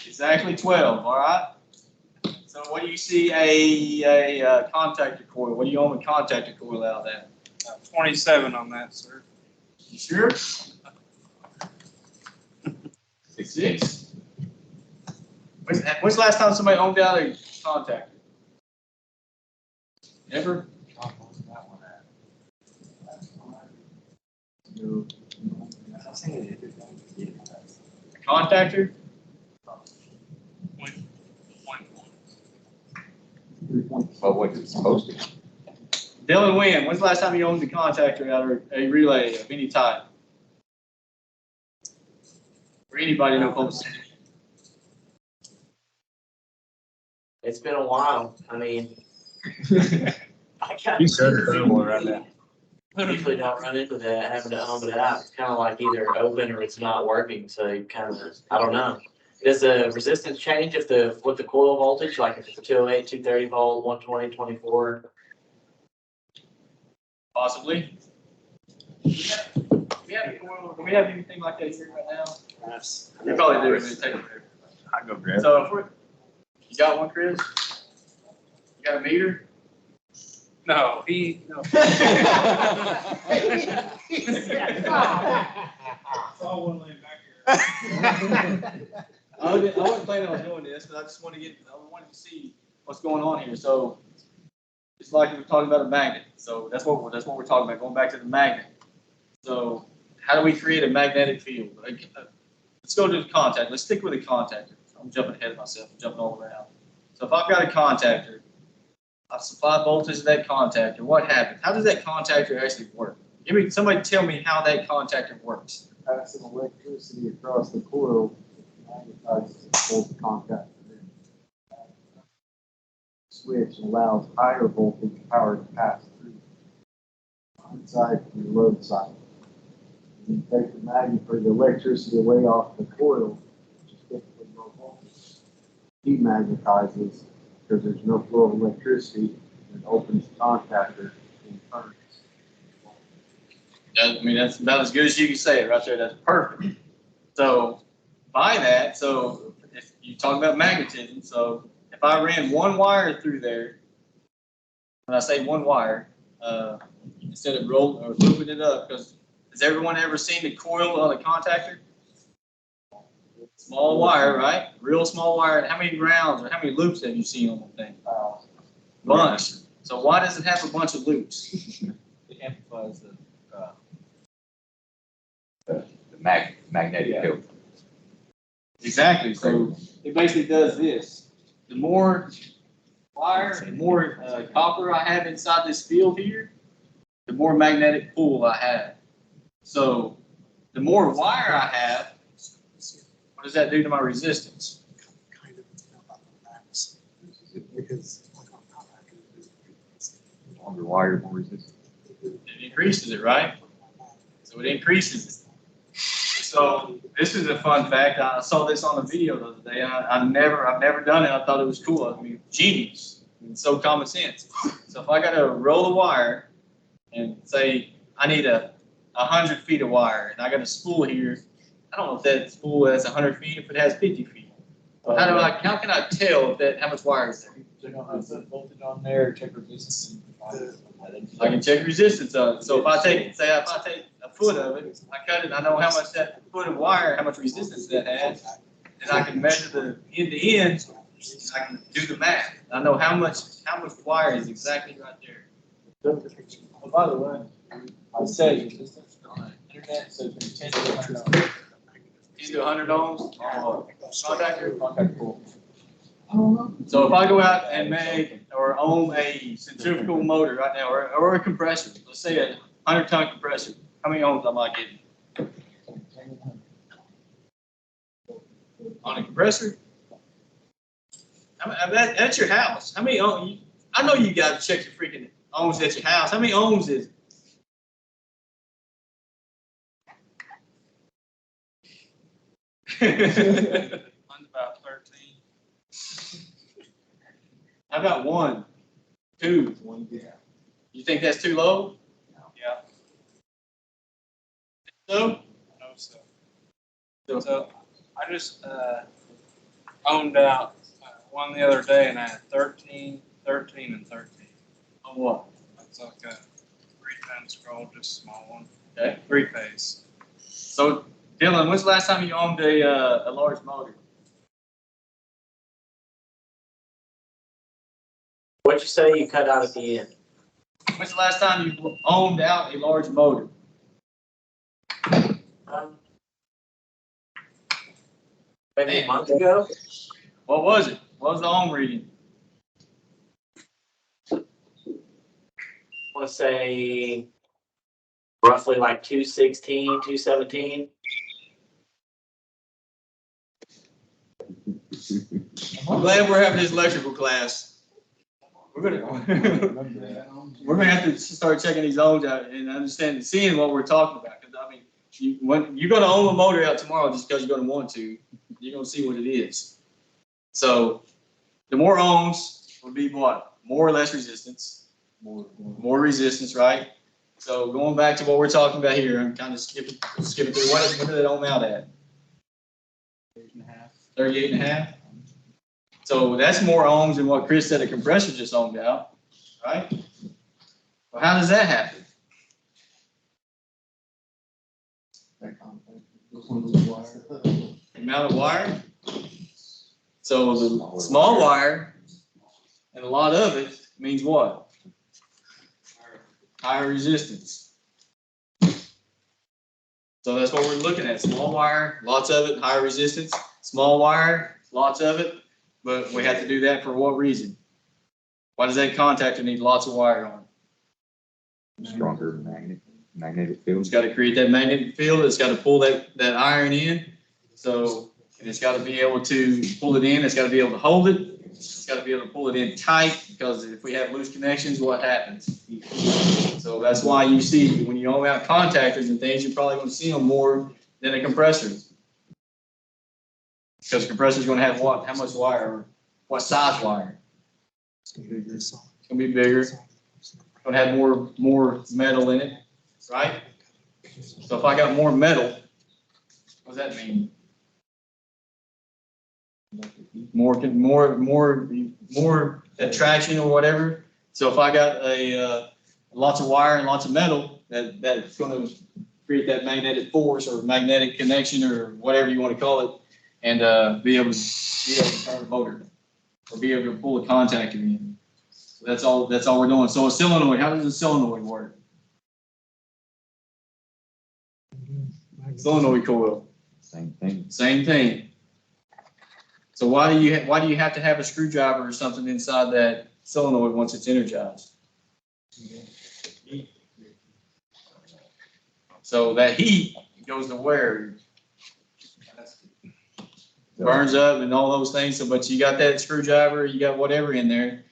Exactly 12, all right? So what do you see a contactor coil? What do you own a contactor coil out of that?
27 on that, sir.
You sure?
16.
When's the last time somebody owned out a contactor? Never?
No.
A contactor?
Well, what's it supposed to be?
Dylan Wynn, when's the last time you owned a contactor out of a relay of any type? Or anybody know folks?
It's been a while. I mean, I got
You said it earlier right now.
usually don't run into that, having to own it out. It's kind of like either open or it's not working. So you kind of, I don't know. Does the resistance change with the coil voltage? Like if it's a 208, 230 volt, 120, 24?
Possibly. Do we have anything like that here right now?
Yes.
You probably do. Take it there.
I go grab.
So if you got one, Chris? You got a meter?
No.
It's all one lane back here.
I wasn't planning on doing this, but I just wanted to see what's going on here. So it's like we're talking about a magnet. So that's what we're talking about. Going back to the magnet. So how do we create a magnetic field? Let's go to the contact. Let's stick with the contactor. I'm jumping ahead of myself. I'm jumping all around. So if I've got a contactor, I supply voltage to that contactor. What happens? How does that contactor actually work? Somebody tell me how that contactor works.
Passing electricity across the coil, magnetizes and pulls the contactor in. Switch allows higher voltage power to pass through one side to the load side. You take the magnet or the electricity away off the coil, which is typically low voltage. Demagnetizes because there's no flow of electricity and it opens the contactor in current.
That's about as good as you can say it right there. That's perfect. So by that, so if you talk about magnetism, so if I ran one wire through there, when I say one wire, instead of looping it up, because has everyone ever seen the coil on a contactor? Small wire, right? Real small wire. How many rounds or how many loops have you seen on the thing? Bunch. So why does it have a bunch of loops?
It amplifies
The magnetic field.
Exactly. So it basically does this. The more wire, the more copper I have inside this field here, the more magnetic pull I have. So the more wire I have, what does that do to my resistance?
Kind of about the max. Because like on contactor,
Longer wire, more resistance.
It increases it, right? So it increases it. So this is a fun fact. I saw this on a video the other day. I've never done it. I thought it was cool. I mean, genius. It's so common sense. So if I got to roll a wire and say I need 100 feet of wire, and I got a spool here. I don't know if that spool has 100 feet, if it has 50 feet. How can I tell how much wire is there?
Check on that voltage on there, check resistance.
I can check resistance of it. So if I take a foot of it, I cut it, I know how much that foot of wire, how much resistance that has, and I can measure the end to end, and I can do the math. I know how much wire is exactly right there.
Oh, by the way, I said resistance.
Internet, so it's 10 to 100 ohms. 10 to 100 ohms, contactor.
Contactor.
So if I go out and make or own a centrifugal motor right now, or a compressor, let's say a 100-ton compressor, how many ohms am I getting? On a compressor? That's your house. How many ohms? I know you got to check your freaking ohms at your house. How many ohms is it?
Mine's about 13.
How about 1, 2? You think that's too low?
Yeah.
So?
No, so I just owned out one the other day and I had 13, 13, and 13.
On what?
That's like a 3-ton scroll, just a small one.
Okay.
3-phase.
So, Dylan, when's the last time you owned a large motor?
What'd you say you cut out at the end?
When's the last time you owned out a large motor?
Maybe a month ago?
What was it? What was the ohm reading?
I want to say roughly like 216, 217.
I'm glad we're having this electrical class. We're gonna have to start checking these ohms out and understanding, seeing what we're talking about. Because I mean, when you're gonna own a motor out tomorrow, just because you're gonna want to, you're gonna see what it is. So, the more ohms would be what? More or less resistance. More resistance, right? So going back to what we're talking about here, I'm kind of skipping through. What did that ohm out at? 38.5. So that's more ohms than what Chris said a compressor just ohmed out, right? Well, how does that happen? The amount of wire. So the small wire, and a lot of it means what? Higher resistance. So that's what we're looking at. Small wire, lots of it, higher resistance. Small wire, lots of it. But we have to do that for what reason? Why does that contactor need lots of wire on it?
Stronger magnetic field.
It's got to create that magnetic field. It's got to pull that iron in. So, and it's got to be able to pull it in. It's got to be able to hold it. It's got to be able to pull it in tight, because if we have loose connections, what happens? So that's why you see, when you own out contactors and things, you're probably going to see them more than a compressor. Because a compressor is going to have what? How much wire? Or what size wire? It's going to be bigger. It's going to have more metal in it, right? So if I got more metal, what does that mean? More attraction or whatever. So if I got lots of wire and lots of metal, that's going to create that magnetic force or magnetic connection or whatever you want to call it, and be able to turn the motor or be able to pull a contactor in. So that's all we're doing. So a solenoid, how does a solenoid work? Solenoid coil.
Same thing.
Same thing. So why do you have to have a screwdriver or something inside that solenoid once it's energized? So that heat goes to where? Burns up and all those things. So, but you got that screwdriver, you got whatever in there,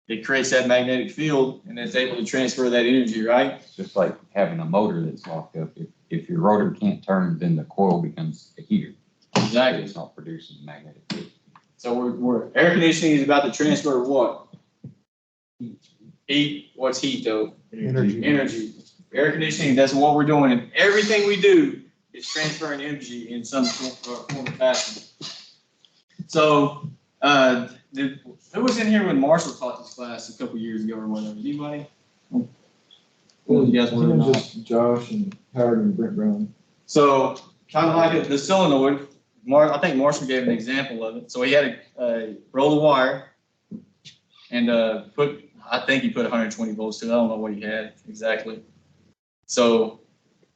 it creates that magnetic field and it's able to transfer that energy, right?
It's just like having a motor that's locked up. If your rotor can't turn, then the coil becomes a heater.
Exactly.
It's not producing magnetic field.
So we're air conditioning is about to transfer what? Heat. What's heat though? Energy. Air conditioning, that's what we're doing. And everything we do is transferring energy in some form or fashion. So, who was in here when Marshall taught this class a couple years ago or whatever? Anybody? Well, you guys were not.
Just Josh and Howard and Brent Brown.
So, kind of like the solenoid, I think Marshall gave an example of it. So he had a roll of wire and I think he put 120 volts to it. I don't know what he had exactly. So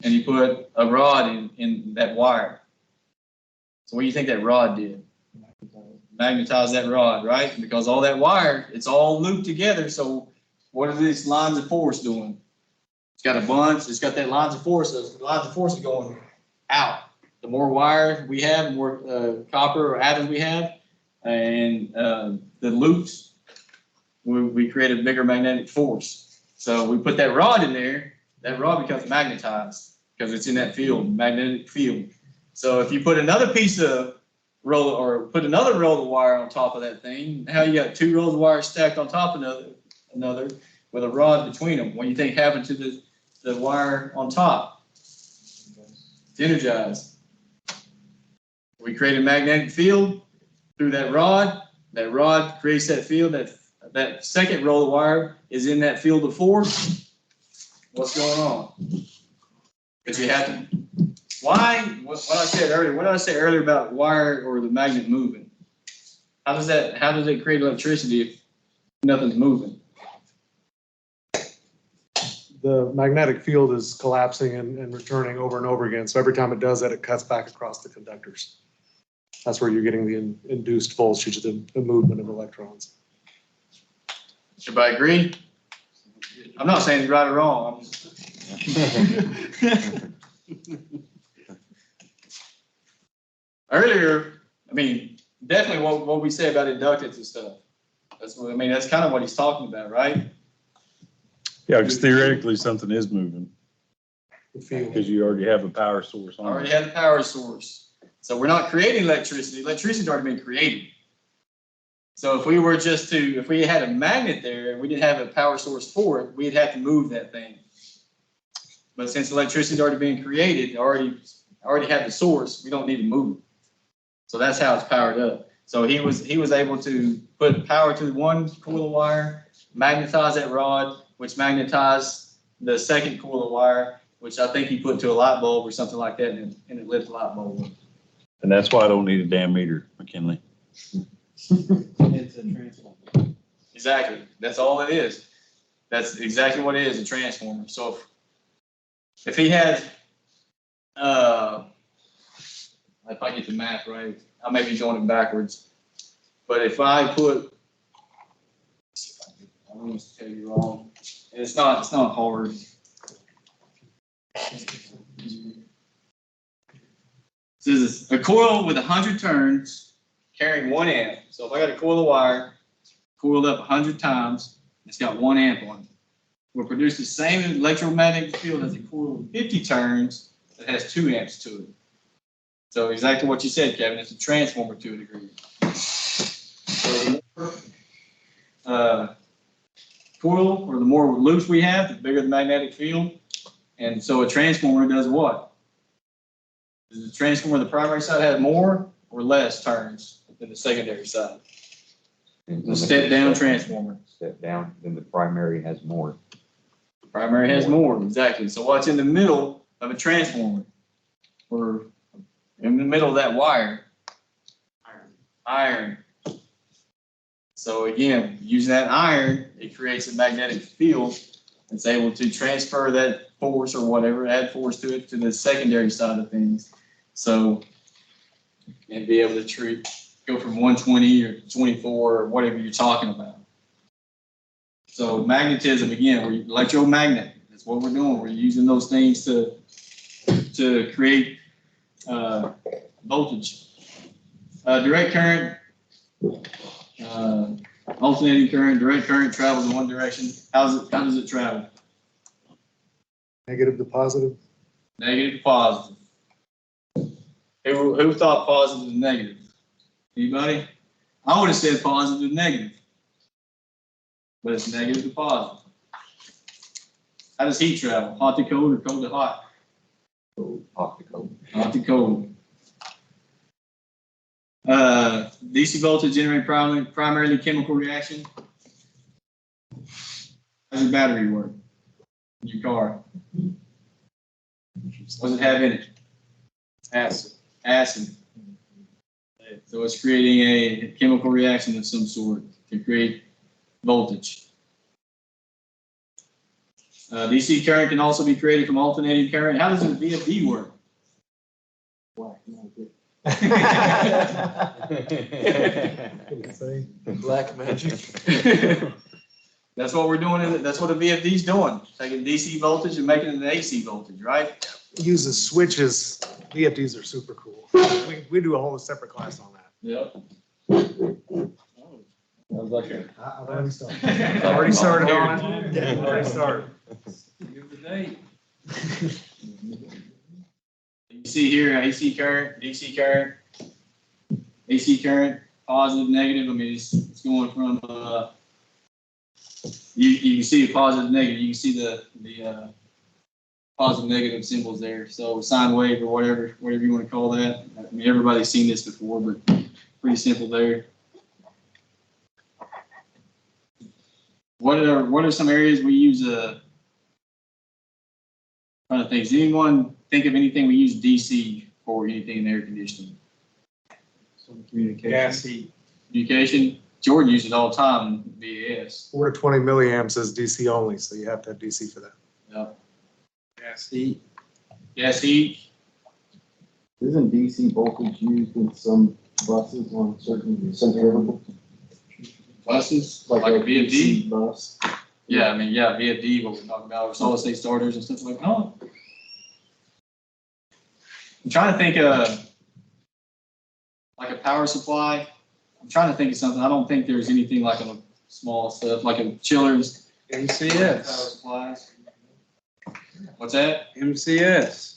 and you put a rod in that wire. So what do you think that rod did? Magnetize that rod, right? Because all that wire, it's all looped together. So what are these lines of force doing? It's got a bunch, it's got that lines of force. So the lines of force are going out. The more wire we have, the more copper or atoms we have, and the loops, we create a bigger magnetic force. So we put that rod in there, that rod becomes magnetized because it's in that field, magnetic field. So if you put another piece of roll or put another roll of wire on top of that thing, now you got two rolls of wire stacked on top of another with a rod between them. What do you think happened to the wire on top? It's energized. We create a magnetic field through that rod. That rod creates that field. That second roll of wire is in that field of force. What's going on? Because you have to. Why? What I said earlier. What did I say earlier about wire or the magnet moving? How does it create electricity if nothing's moving?
The magnetic field is collapsing and returning over and over again. So every time it does that, it cuts back across the conductors. That's where you're getting the induced voltage, the movement of electrons.
Everybody agree? I'm not saying it's right or wrong. Earlier, I mean, definitely what we say about inductance and stuff. That's what I mean. That's kind of what he's talking about, right?
Yeah, because theoretically something is moving
The field.
because you already have a power source on
Already
it.
have the power source. So we're not creating electricity. Electricity's already been created. So if we were if we had a magnet there and we didn't have a power source for it, we'd have to move that thing. But since electricity's already been created, already have the source, we don't need to move it. So that's how it's powered up. So he was able to put power to one coil of wire, magnetize that rod, which magnetized the second coil of wire, which I think he put to a light bulb or something like that, and it lit the light bulb.
And that's why I don't need a damn meter, McKinley.
It's a transformer.
Exactly. That's all it is. That's exactly what it is, a transformer. So if he had, if I get the math right, I may be going it backwards. But if I put, I don't want to tell you wrong. And it's not hard. This is a coil with 100 turns carrying 1 amp. So if I got a coil of wire coiled up 100 times, it's got 1 amp on it. Will produce the same electromagnetic field as a coil with 50 turns that has 2 amps to it. So exactly what you said, Kevin. It's a transformer to a degree. So the coil, or the more loops we have, the bigger the magnetic field. And so a transformer does what? Does the transformer, the primary side, have more or less turns than the secondary side? The step down transformer.
Step down, then the primary has more.
Primary has more, exactly. So what's in the middle of a transformer? Or in the middle of that wire? Iron. So again, using that iron, it creates a magnetic field. It's able to transfer that force or whatever, add force to it, to the secondary side of things. So, and be able to go from 120 or 24 or whatever you're talking about. So magnetism, again, we're electromagnet. That's what we're doing. We're using those things to create voltage. Direct current, alternating current, direct current travels in one direction. How does it travel?
Negative to positive.
Negative to positive. Who thought positive and negative? Anybody? I would have said positive to negative. But it's negative to positive. How does heat travel? Hot to cold or cold to hot?
Hot to cold.
Hot to cold. DC voltage generated primarily chemical reaction. How does your battery work in your car? What does it have in it? Acid. So it's creating a chemical reaction of some sort to create voltage. DC current can also be created from alternating current. How does a VFD work?
Black magic.
Black magic.
That's what we're doing. That's what a VFD is doing. Taking DC voltage and making it an AC voltage, right?
Uses switches. VFDs are super cool. We do a whole separate class on that.
Yep.
Sounds like a.
I've already started. Already started on it. Yeah, already started.
Give the date.
You see here, AC current, DC current, AC current, positive, negative. I mean, it's going from, you can see a positive, negative. You can see the positive, negative symbols there. So sine wave or whatever you want to call that. I mean, everybody's seen this before, but pretty simple there. What are some areas we use, trying to think, does anyone think of anything we use DC for, anything in air conditioning?
Some communication.
Gas heat.
Communication, Jordan uses it all the time in VAS.
4 to 20 milliamps is DC only, so you have to have DC for that.
Yep.
Gas heat.
Gas heat,
Isn't DC voltage used in some buses on certain centrifugal?
buses, like a VFD.
DC bus?
Yeah, I mean, yeah, VFD, what we're talking about, or solid state starters and stuff like that. Oh. I'm trying to think like a power supply. I'm trying to think of something. I don't think there's anything like on a small stuff, like a chillers, power
MCS.
supplies. What's that?
MCS.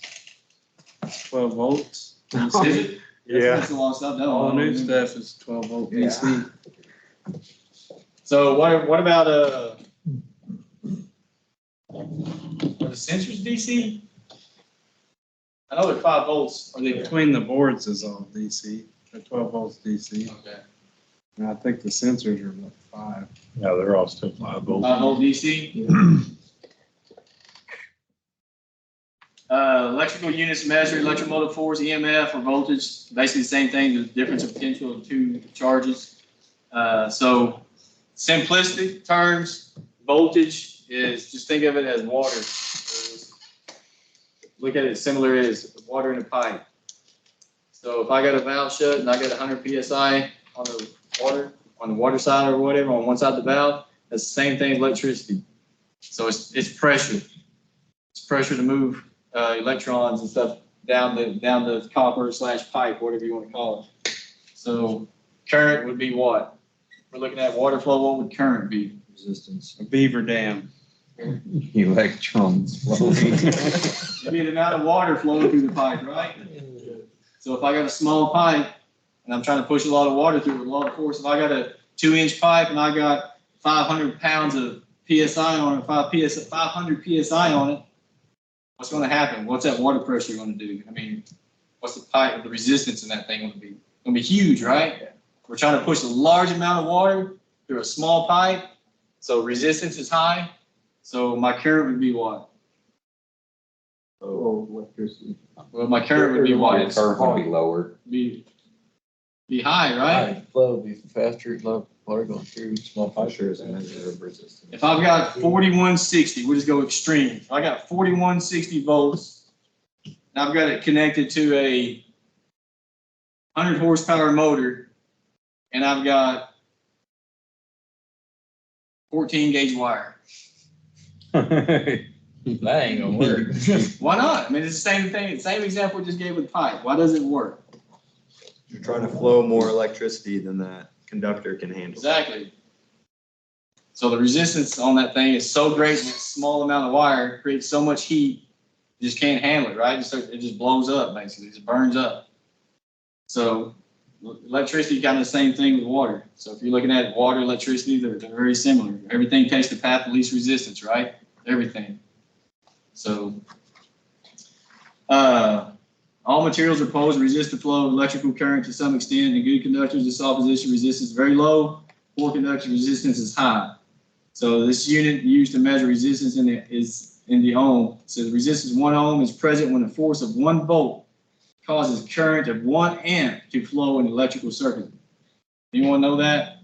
12 volts.
Is it?
Yeah.
That's a lot of stuff. No,
All
I
the
don't
new
remember.
stuff is 12 volt DC.
So what about are the sensors DC? I know they're 5 volts. Are they?
Between the boards is all DC. They're 12 volts DC.
Okay.
And I think the sensors are like 5.
Yeah, they're all still 5 volts.
5 volt DC. Electrical units measure electromotive force, EMF, or voltage. Basically the same thing. The difference of potential of two charges. So simplistic terms, voltage is, just think of it as water. Look at it similar as water in a pipe. So if I got a valve shut and I got 100 PSI on the water side or whatever, on one side of the valve, that's the same thing as electricity. So it's pressure. It's pressure to move electrons and stuff down the copper / pipe, whatever you want to call it. So current would be what? We're looking at water flow. What would current be?
Resistance. A beaver dam.
Electrons flowing.
It'd be the amount of water flowing through the pipe, right? So if I got a small pipe and I'm trying to push a lot of water through it with a lot of force, if I got a 2-inch pipe and I got 500 pounds of PSI on it, 500 PSI on it, what's going to happen? What's that water pressure going to do? I mean, what's the resistance in that thing going to be? It's going to be huge, right? We're trying to push a large amount of water through a small pipe, so resistance is high. So my current would be what?
Oh, electricity.
Well, my current would be what?
The curve would be lower.
Be high, right?
Flow would be faster, water going through.
Small pressure is a measure of resistance.
If I've got 4160, we'll just go extreme. If I got 4160 volts, and I've got it connected to a 100 horsepower motor, and I've got 14 gauge wire.
That ain't gonna work.
Why not? I mean, it's the same thing. Same example we just gave with pipe. Why does it work?
You're trying to flow more electricity than that conductor can handle.
Exactly. So the resistance on that thing is so great in a small amount of wire, it creates so much heat, you just can't handle it, right? It just blows up, basically. It just burns up. So electricity, kind of the same thing with water. So if you're looking at water, electricity, they're very similar. Everything takes the path of least resistance, right? Everything. So all materials are posed to resist the flow of electrical current to some extent. In good conductors, this opposition resistance is very low. Poor conductor resistance is high. So this unit used to measure resistance is in the ohm. So the resistance 1 ohm is present when a force of 1 volt causes current of 1 amp to flow in the electrical circuit. Anyone know that?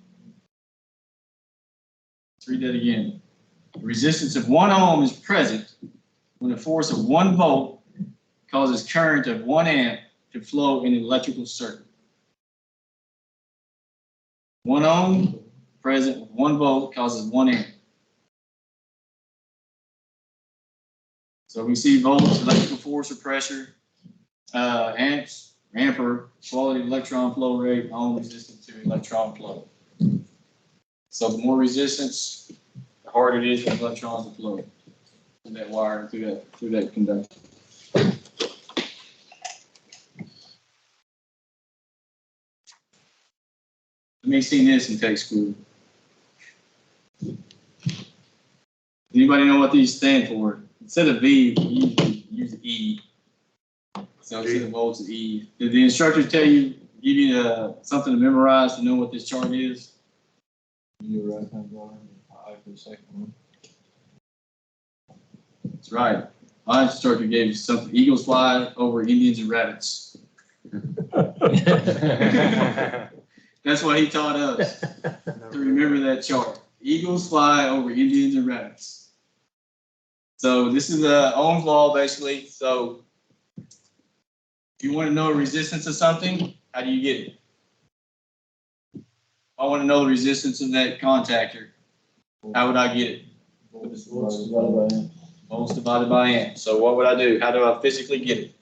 Let's read that again. The resistance of 1 ohm is present when a force of 1 volt causes current of 1 amp to flow in an electrical circuit. 1 ohm present with 1 volt causes 1 amp. So we see volts, electrical force or pressure, amps, ampere, quality of electron flow rate, ohm resistance to electron flow. So the more resistance, the harder it is for electrons to flow through that wire, through that conductor. You may have seen this in tech school. Anybody know what these stand for? Instead of V, we usually use E. So instead of volts, it's E. Did the instructors give you something to memorize to know what this chart is?
Your right hand bar, I for the second one.
That's right. My instructor gave you something. Eagles fly over Indians and rabbits. That's what he taught us, to remember that chart. Eagles fly over Indians and rabbits. So this is Ohm's law, basically. So if you want to know the resistance of something, how do you get it? I want to know the resistance of that contactor. How would I get it? Volts divided by amp. So what would I do? How do I physically get it?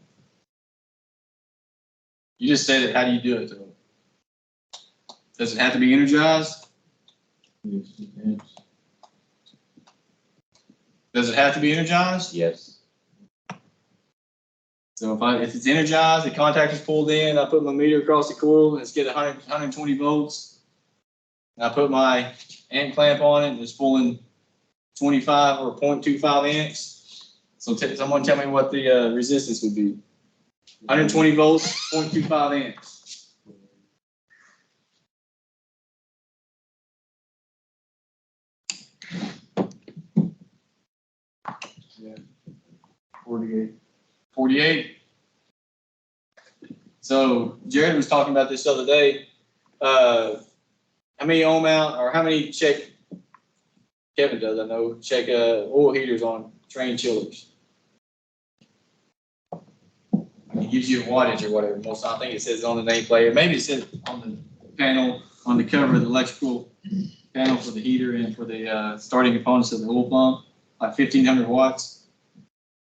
You just said it. How do you do it, though? Does it have to be energized?
Yes, amps.
Does it have to be energized?
Yes.
So if it's energized, the contactor's pulled in, I put my meter across the coil, let's get 120 volts. And I put my amp clamp on it, and it's pulling 25 or 0.25 amps. So someone tell me what the resistance would be. 120 volts, 0.25 amps.
Yeah. 48.
48. So Jared was talking about this the other day. How many ohm out, or how many check, Kevin does, I know, check oil heaters on train chillers? It gives you a wattage or whatever. Most I think it says on the nameplate, or maybe it says on the panel, on the cover of the electrical panel for the heater and for the starting components of the oil pump, like 1500 watts.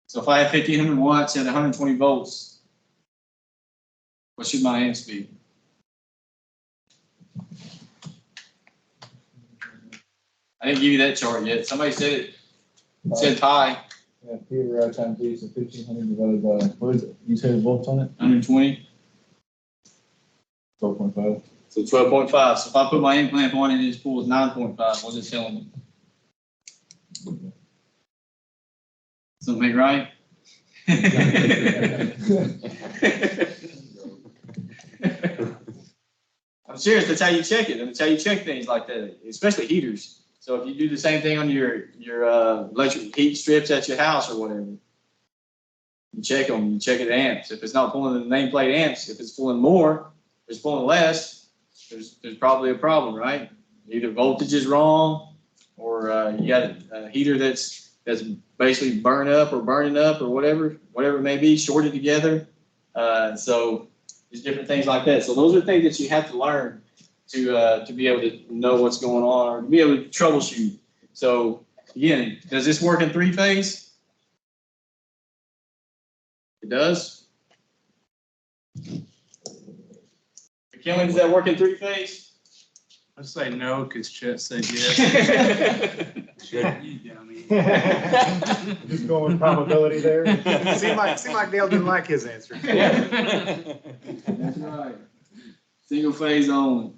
So if I have 1500 watts at 120 volts, what should my amps be? I didn't give you that chart yet. Somebody said it. It said high,
Yeah, Peter right times D, so 1500 divided by, what is it? You said volts on it?
120.
12.5.
So 12.5. So if I put my amp clamp on it and it pulls 9.5, what's it telling me? Something ain't right? I'm serious. That's how you check it. That's how you check things like that, especially heaters. So if you do the same thing on your electric heat strips at your house or whatever, you check them. You check it amps. If it's not pulling the nameplate amps, if it's pulling more, if it's pulling less, there's probably a problem, right? Either voltage is wrong, or you got a heater that's basically burning up or whatever it may be, shorted together. So there's different things like that. So those are things that you have to learn to be able to know what's going on, or to be able to troubleshoot. So again, does this work in 3-phase? It does. McKinley, does that work in 3-phase?
I say no, because Chet said yes. You dummy.
Just going with probability there. Seemed like Dale didn't like his answer.
That's right. Single phase only.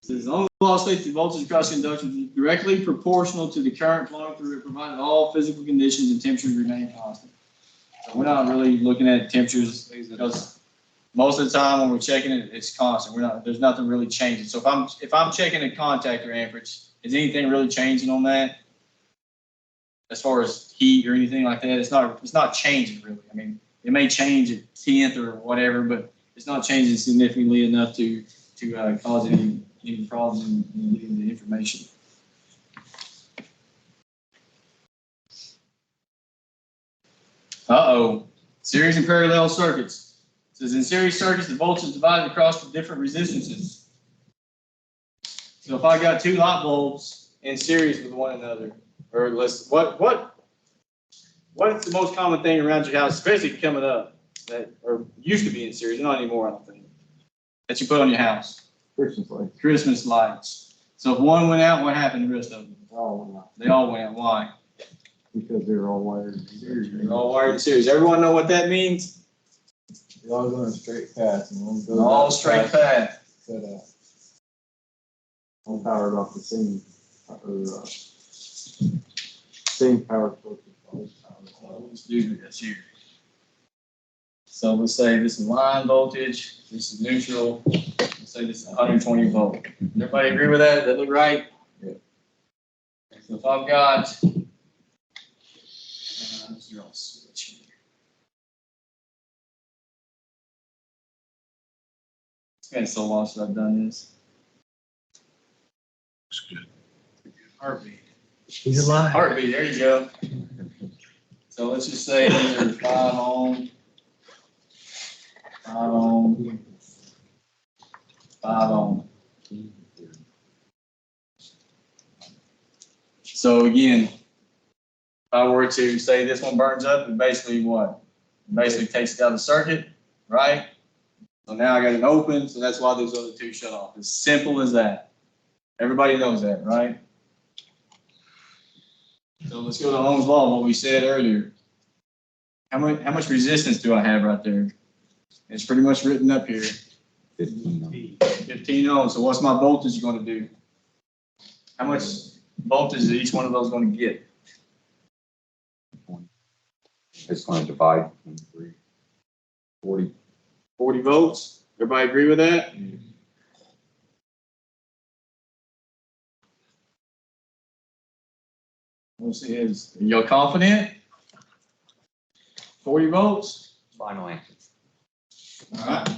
It says only law states that voltage across the conductor is directly proportional to the current flowing through it, provided all physical conditions and temperatures remain constant. So we're not really looking at temperatures because most of the time when we're checking it, it's constant. There's nothing really changing. So if I'm checking a contactor amperage, is anything really changing on that? As far as heat or anything like that, it's not changing really. I mean, it may change a tenth or whatever, but it's not changing significantly enough to cause any problems in getting the information. Uh-oh, series and parallel circuits. It says in series circuits, the voltage is divided across the different resistances. So if I got two hot bulbs in series with one another, or let's, what is the most common thing around your house, especially coming up, that, or used to be in series, not anymore, I don't think, that you put on your house?
Christmas lights.
Christmas lights. So if one went out, what happened to the rest of them?
Oh,
They all went out. Why?
because they're all wired in series.
They're all wired in series. Everyone know what that means?
They're all going straight path and one goes.
All
out
straight
fast,
path.
Set up.
All powered off the same, same power source.
Let's do this here. So let's say this is line voltage, this is neutral. Let's say this is 120 volt. Everybody agree with that? Does that look right?
Yeah.
So if I've got, zero switch here. It's been so long since I've done this. Heartbeat.
He's alive.
Heartbeat, there you go. So let's just say these are 5 ohm, 5 ohm, 5 ohm. So again, if I were to say this one burns up, it basically what? It basically takes it out of the circuit, right? So now I got it open, so that's why those other two shut off. As simple as that. Everybody knows that, right? So let's go to Ohm's law, what we said earlier. How much resistance do I have right there? It's pretty much written up here. 15 ohms. So what's my voltage going to do? How much voltage is each one of those going to get?
It's going to divide between 3.
40 volts. Everybody agree with that? Let's see, are y'all confident? 40 volts?
Final answer.
All right.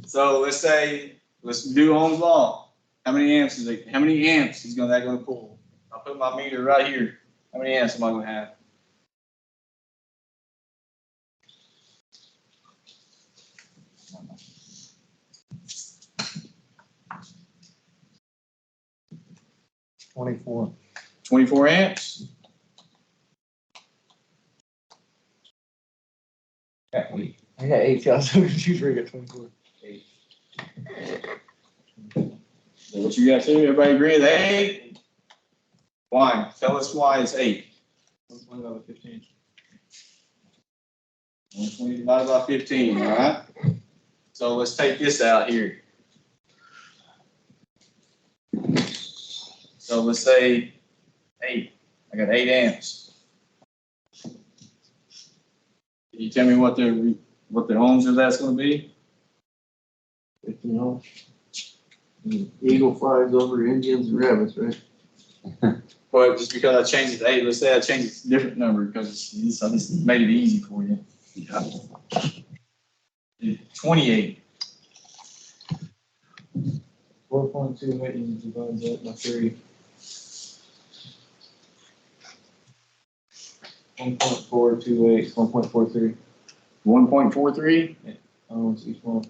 So let's do Ohm's law. How many amps is that going to pull? I'll put my meter right here. How many amps am I going to have?
$24.
24 amps.
I got 8, y'all, so you three get 24.
So what you got to? Everybody agree with 8? Why? Tell us why it's 8.
1.15.
120 divided by 15, all right? So let's take this out here. So let's say 8. I got 8 amps. Can you tell me what the ohms of that's going to be?
15 ohms. Eagle flies over Indians and rabbits, right?
But just because I changed it to 8, let's say I changed it to a different number because I just made it easy for you. Yeah. 28.
4.28 divides that by 3. 1.428, 1.43
1.43.
ohms each one.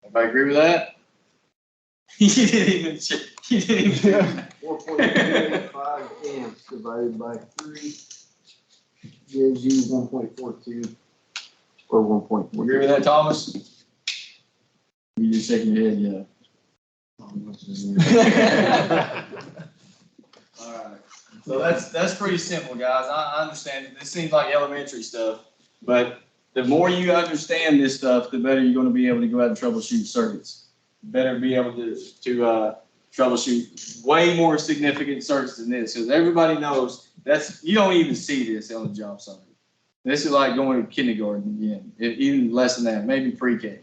Everybody agree with that? You didn't even check. You didn't even.
4.25 amps divided by 3 gives you 1.42 or 1.4.
Agree with that, Thomas? You just shaking your head, yeah. All right. So that's pretty simple, guys. I understand. This seems like elementary stuff, but the more you understand this stuff, the better you're going to be able to go out and troubleshoot circuits. Better be able to troubleshoot way more significant circuits than this, because everybody knows you don't even see this on the job site. This is like going to kindergarten again, even less than that, maybe pre-K.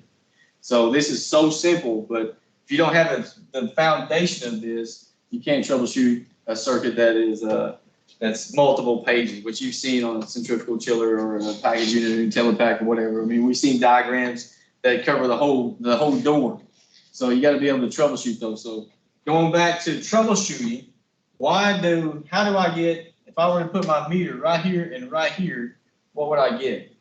So this is so simple, but if you don't have the foundation of this, you can't troubleshoot a circuit that is that's multiple pages, which you've seen on a centrifugal chiller or a package unit, a telepack or whatever. I mean, we've seen diagrams that cover the whole door. So you got to be able to troubleshoot those. So going back to troubleshooting, how do I get if I were to put my meter right here and right here, what would I get?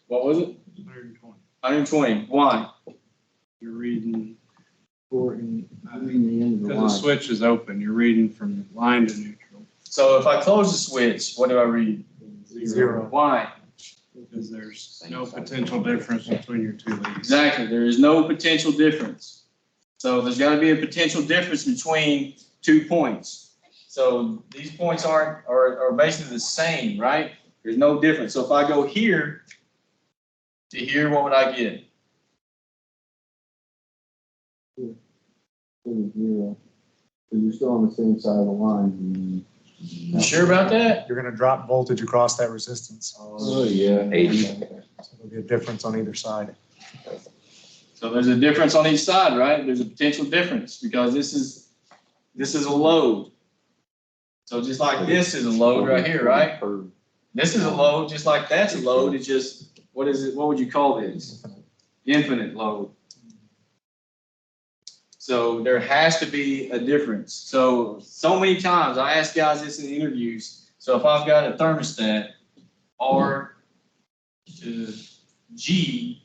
What was it?
120.
120. Why?
You're reading,
Reading the end of the
because the
line.
switch is open, you're reading from line to neutral.
So if I close the switch, what do I read?
Zero.
Why?
Because there's no potential difference between your two leads.
Exactly. There is no potential difference. So there's got to be a potential difference between 2 points. So these points are basically the same, right? There's no difference. So if I go here to here, what would I get?
Zero. So you're still on the same side of the line.
You sure about that?
You're gonna drop voltage across that resistance.
Oh, yeah.
80.
So there'll be a difference on either side.
So there's a difference on each side, right? There's a potential difference because this is a load. So just like this is a load right here, right? This is a load, just like that's a load. It's just, what is it? What would you call this? Infinite load. So there has to be a difference. So many times I ask guys this in interviews. So if I've got a thermostat R to G,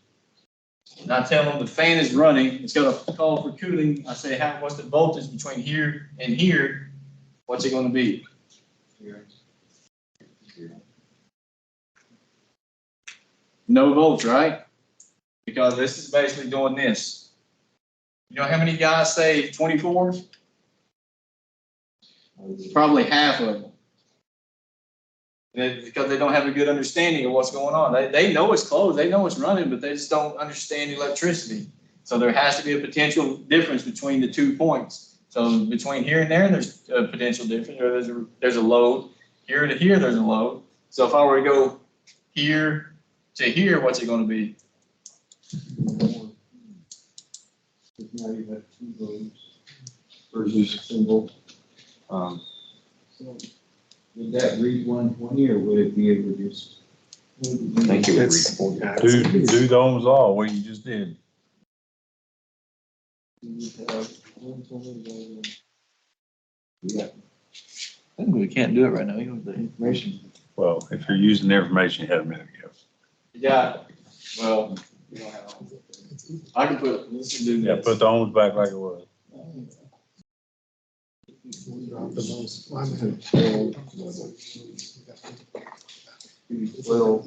and I tell them the fan is running, it's got a call for cooling. I say, what's the voltage between here and here? What's it going to be? No volts, right? Because this is basically doing this. You know how many guys say 24? Probably half of them. Because they don't have a good understanding of what's going on. They know it's closed, they know it's running, but they just don't understand electricity. So there has to be a potential difference between the 2 points. So between here and there, there's a potential difference, or there's a load. Here to here, there's a load. So if I were to go here to here, what's it going to be?
Now you have 2 loads versus a single. So would that read 120 or would it be able to just?
I think it would read
It's-
40.
Do the Ohm's law, what you just did.
Yeah.
I think we can't do it right now. You the
Information.
Well, if you're using the information you had a minute ago.
Yeah. Well, we don't have. I can put. Let's do
Yeah,
this.
put the Ohm's back like it was.
Well,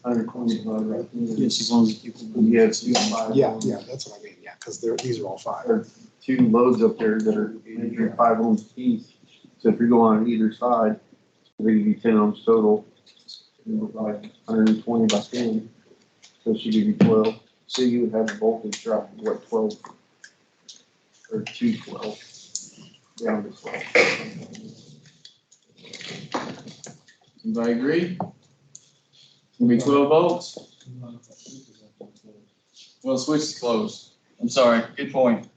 120 divided by 2.
Yes, as long as people.
Yes,
Yeah, that's what I mean, yeah, because these are all 5.
Or 2 loads up there that are measuring 5 ohms each. So if you're going on either side, they're gonna be 10 ohms total. Like 120 by 10. So it should give you 12. So you would have a voltage drop of what, 12? Or 212. Down to 12.
Everybody agree? It's gonna be 12 volts. Well, the switch is closed. I'm sorry. Good point.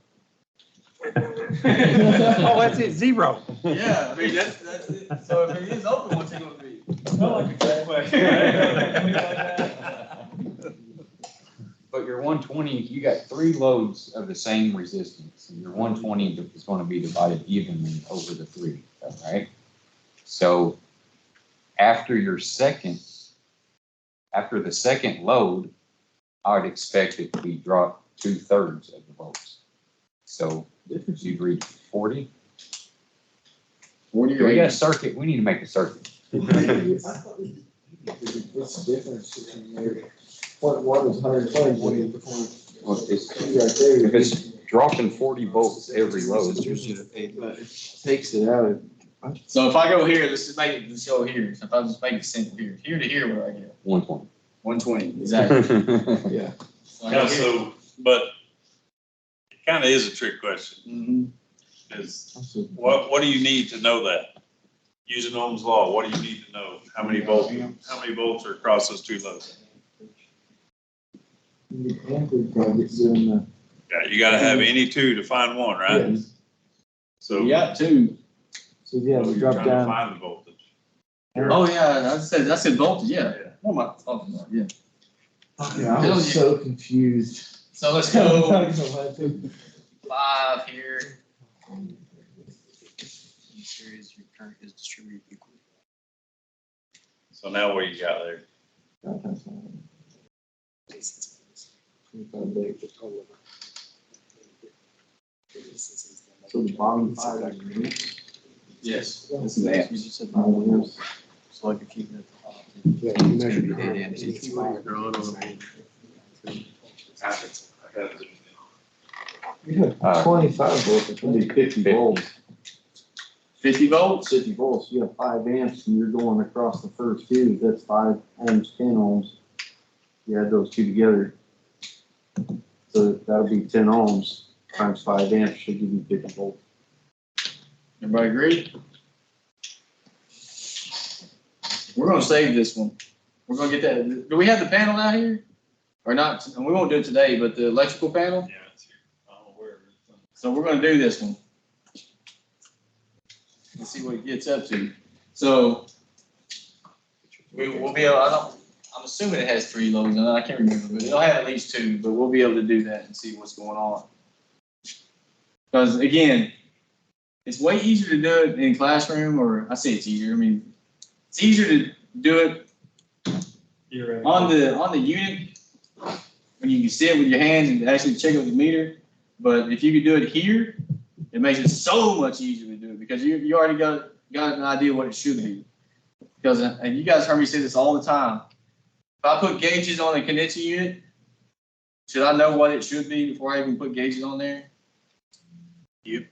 Oh, that's it, 0.
Yeah, I mean, that's it. So if it is open, what's it gonna be?
But your 120, you got 3 loads of the same resistance, and your 120 is going to be divided evenly over the 3, all right? So after the second load, I would expect it to be dropped 2/3 of the volts. So you'd reach 40.
40
We got a circuit. We need to make a circuit.
What's the difference between there? What is 120?
Well, it's,
Right there.
if it's dropping 40 volts every load,
Takes it out.
So if I go here, let's just make it show here. So if I just make it simple here, here to here, what do I get?
120.
120, exactly.
Yeah.
So I go
Yeah,
here.
so, but it kind of is a trick question,
Mhm.
is what do you need to know that? Using Ohm's law, what do you need to know? How many volts are across those 2 loads? Yeah, you gotta have any 2 to find 1, right? So.
You got 2.
So yeah,
You're
we drop
trying to
down.
find the voltage.
Oh, yeah, I said voltage, yeah. What am I talking about? Yeah.
Yeah, I was so confused.
So let's go 5 here.
series your current is distributed equally.
So now what you got there?
So the bottom 5 units.
Yes.
This is amps. You just said
Amps.
so like if you keep it at the top.
Yeah, you measure your
Yeah,
amps.
it's where you're drawing on
You have 25 volts, it can be 50 volts.
50 volts?
50 volts, you have 5 amps and you're going across the first fuse, that's 5 ohms, 10 ohms. You add those two together. So that'll be 10 ohms times 5 amps should give you 50 volts.
Everybody agree? We're gonna save this one. We're gonna get that. Do we have the panel out here? Or not? And we won't do it today, but the electrical panel?
Yeah, it's here. I'm aware of it.
So we're gonna do this one. Let's see what it gets up to. So we'll be able, I'm assuming it has 3 loads, and I can't remember, but it'll have at least 2, but we'll be able to do that and see what's going on. Because again, it's way easier to do it in classroom, or I say it's easier. I mean, it's easier to do it on the unit when you can see it with your hand and actually check it with the meter. But if you could do it here, it makes it so much easier to do it because you already got an idea what it should be. Because and you guys heard me say this all the time. If I put gauges on a condenser unit, should I know what it should be before I even put gauges on there? Yep.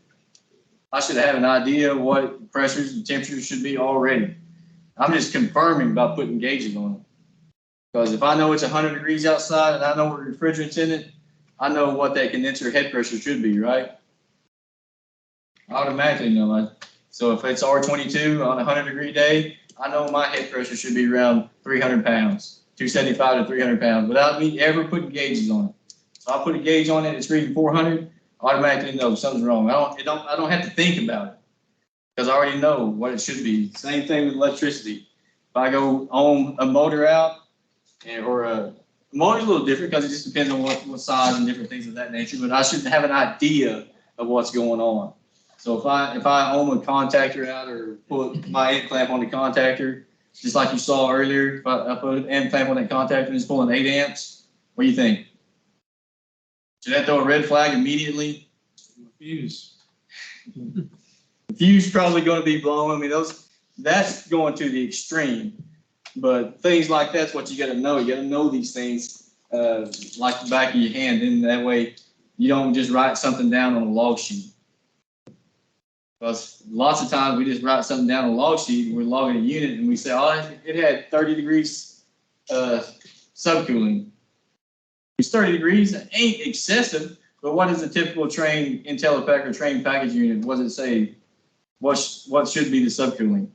I should have an idea of what pressures and temperatures should be already. I'm just confirming by putting gauges on it. Because if I know it's 100 degrees outside and I know what refrigerant's in it, I know what that condenser head pressure should be, right? I automatically know that. So if it's R22 on a 100-degree day, I know my head pressure should be around 300 pounds, 275 to 300 pounds, without me ever putting gauges on it. So I put a gauge on it, it's reading 400, automatically know something's wrong. I don't have to think about it because I already know what it should be. Same thing with electricity. If I go ohm a motor out, or a motor's a little different because it just depends on what size and different things of that nature, but I should have an idea of what's going on. So if I ohm a contactor out or put my end clamp on the contactor, just like you saw earlier, if I put an end clamp on that contactor and it's pulling 8 amps, what do you think? Should that throw a red flag immediately?
Fuse.
The fuse probably going to be blown. I mean, that's going to the extreme. But things like that's what you got to know. You got to know these things like the back of your hand. And that way you don't just write something down on a log sheet. Because lots of times we just write something down on a log sheet and we're logging a unit and we say, oh, it had 30 degrees subcooling. It's 30 degrees. It ain't excessive, but what is a typical train IntelliPack or train package unit? What does it say? What should be the subcooling?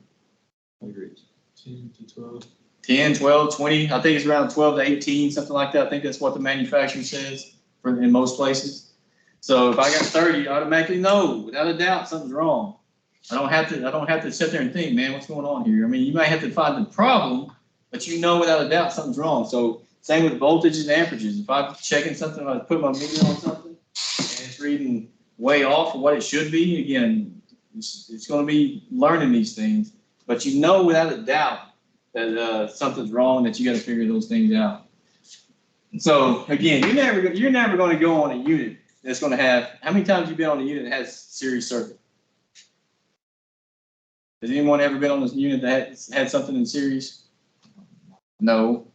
10 to 12.
10, 12, 20. I think it's around 12 to 18, something like that. I think that's what the manufacturer says in most places. So if I got 30, I automatically know without a doubt something's wrong. I don't have to sit there and think, man, what's going on here? I mean, you might have to find the problem, but you know without a doubt something's wrong. So same with voltages and amperages. If I'm checking something, I put my meter on something and it's reading way off of what it should be, again, it's going to be learning these things. But you know without a doubt that something's wrong, that you got to figure those things out. So again, you're never going to go on a unit that's going to have, how many times have you been on a unit that has series circuit? Has anyone ever been on this unit that had something in series? No.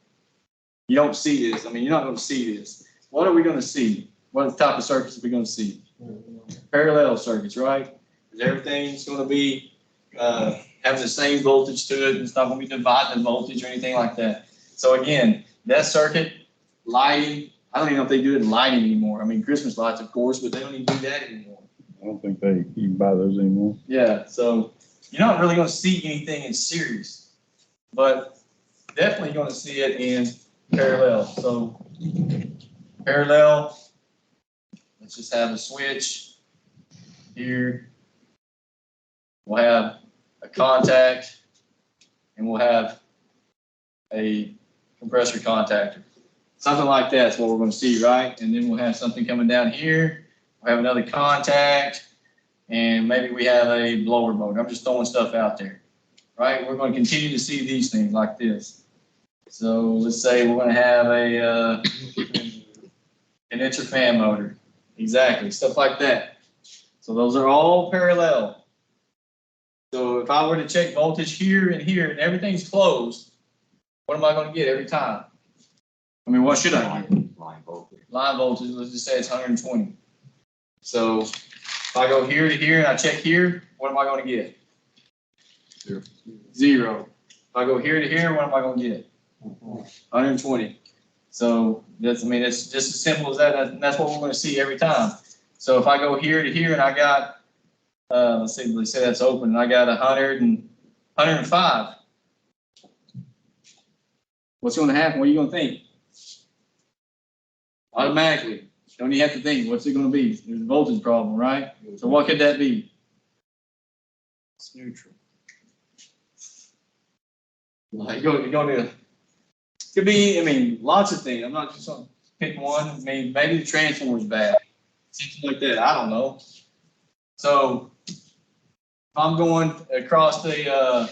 You don't see this. I mean, you're not going to see this. What are we going to see? What type of circuits are we going to see? Parallel circuits, right? Because everything's going to be having the same voltage to it. It's not going to be dividing the voltage or anything like that. So again, that circuit, lighting, I don't even know if they do it in lighting anymore. I mean, Christmas lights, of course, but they don't even do that anymore.
I don't think you can buy those anymore.
Yeah, so you're not really going to see anything in series, but definitely going to see it in parallel. So parallel, let's just have a switch here. We'll have a contact, and we'll have a compressor contactor. Something like that's what we're going to see, right? And then we'll have something coming down here. We'll have another contact, and maybe we have a blower motor. I'm just throwing stuff out there, right? We're going to continue to see these things like this. So let's say we're going to have a condenser fan motor. Exactly, stuff like that. So those are all parallel. So if I were to check voltage here and here and everything's closed, what am I going to get every time? I mean, what should I get?
Line voltage.
Line voltage, let's just say it's 120. So if I go here to here and I check here, what am I going to get? Zero. If I go here to here, what am I going to get? 120. So that's, I mean, it's just as simple as that. That's what we're going to see every time. So if I go here to here and I got, let's say that's open and I got 105. What's going to happen? What are you going to think? Automatically. Don't even have to think. What's it going to be? There's a voltage problem, right? So what could that be?
It's neutral.
Like you're going to, could be, I mean, lots of things. I'm not just going to pick one. I mean, maybe the transformer's bad. Something like that. I don't know. So if I'm going across the,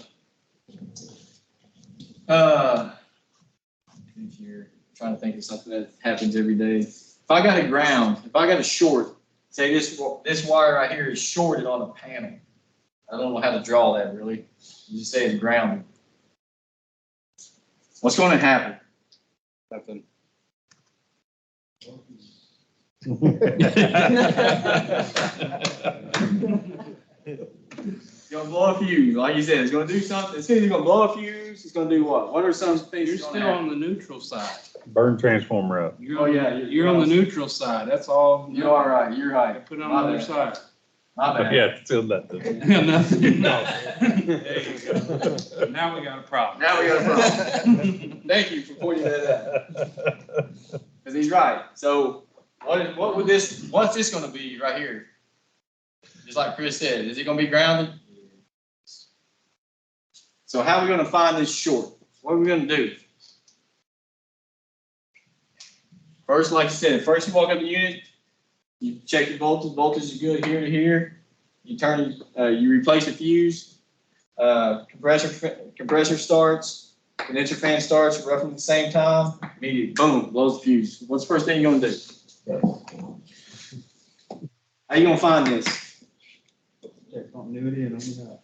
if you're trying to think of something that happens every day. If I got a ground, if I got a short, say this wire right here is shorted on a panel. I don't know how to draw that really. You just say it's grounded. What's going to happen?
Nothing.
It's going to blow a fuse. Like you said, it's going to do something. As soon as it's going to blow a fuse, it's going to do what? What are some things
You're
that's
still
gonna happen?
on the neutral side.
Burn transformer up.
You're
Oh,
on-
yeah,
You're on the neutral side, that's all.
You are right. You're right.
Put it on
My
the other
bad.
side.
My bad.
Yeah, still nothing.
Nothing.
No.
There you go. Now we got a problem.
Now we got a problem. Thank you for pointing that out. Because he's right. So what's this going to be right here? Just like Chris said, is it going to be grounded? So how are we going to find this short? What are we going to do? First, like I said, first you walk up the unit, you check the voltage. Voltage is good here to here. You turn, you replace the fuse. Compressor starts. Condenser fan starts roughly at the same time. Immediately, boom, blows the fuse. What's the first thing you're gonna do? How you gonna find this?
Check continuity and only that.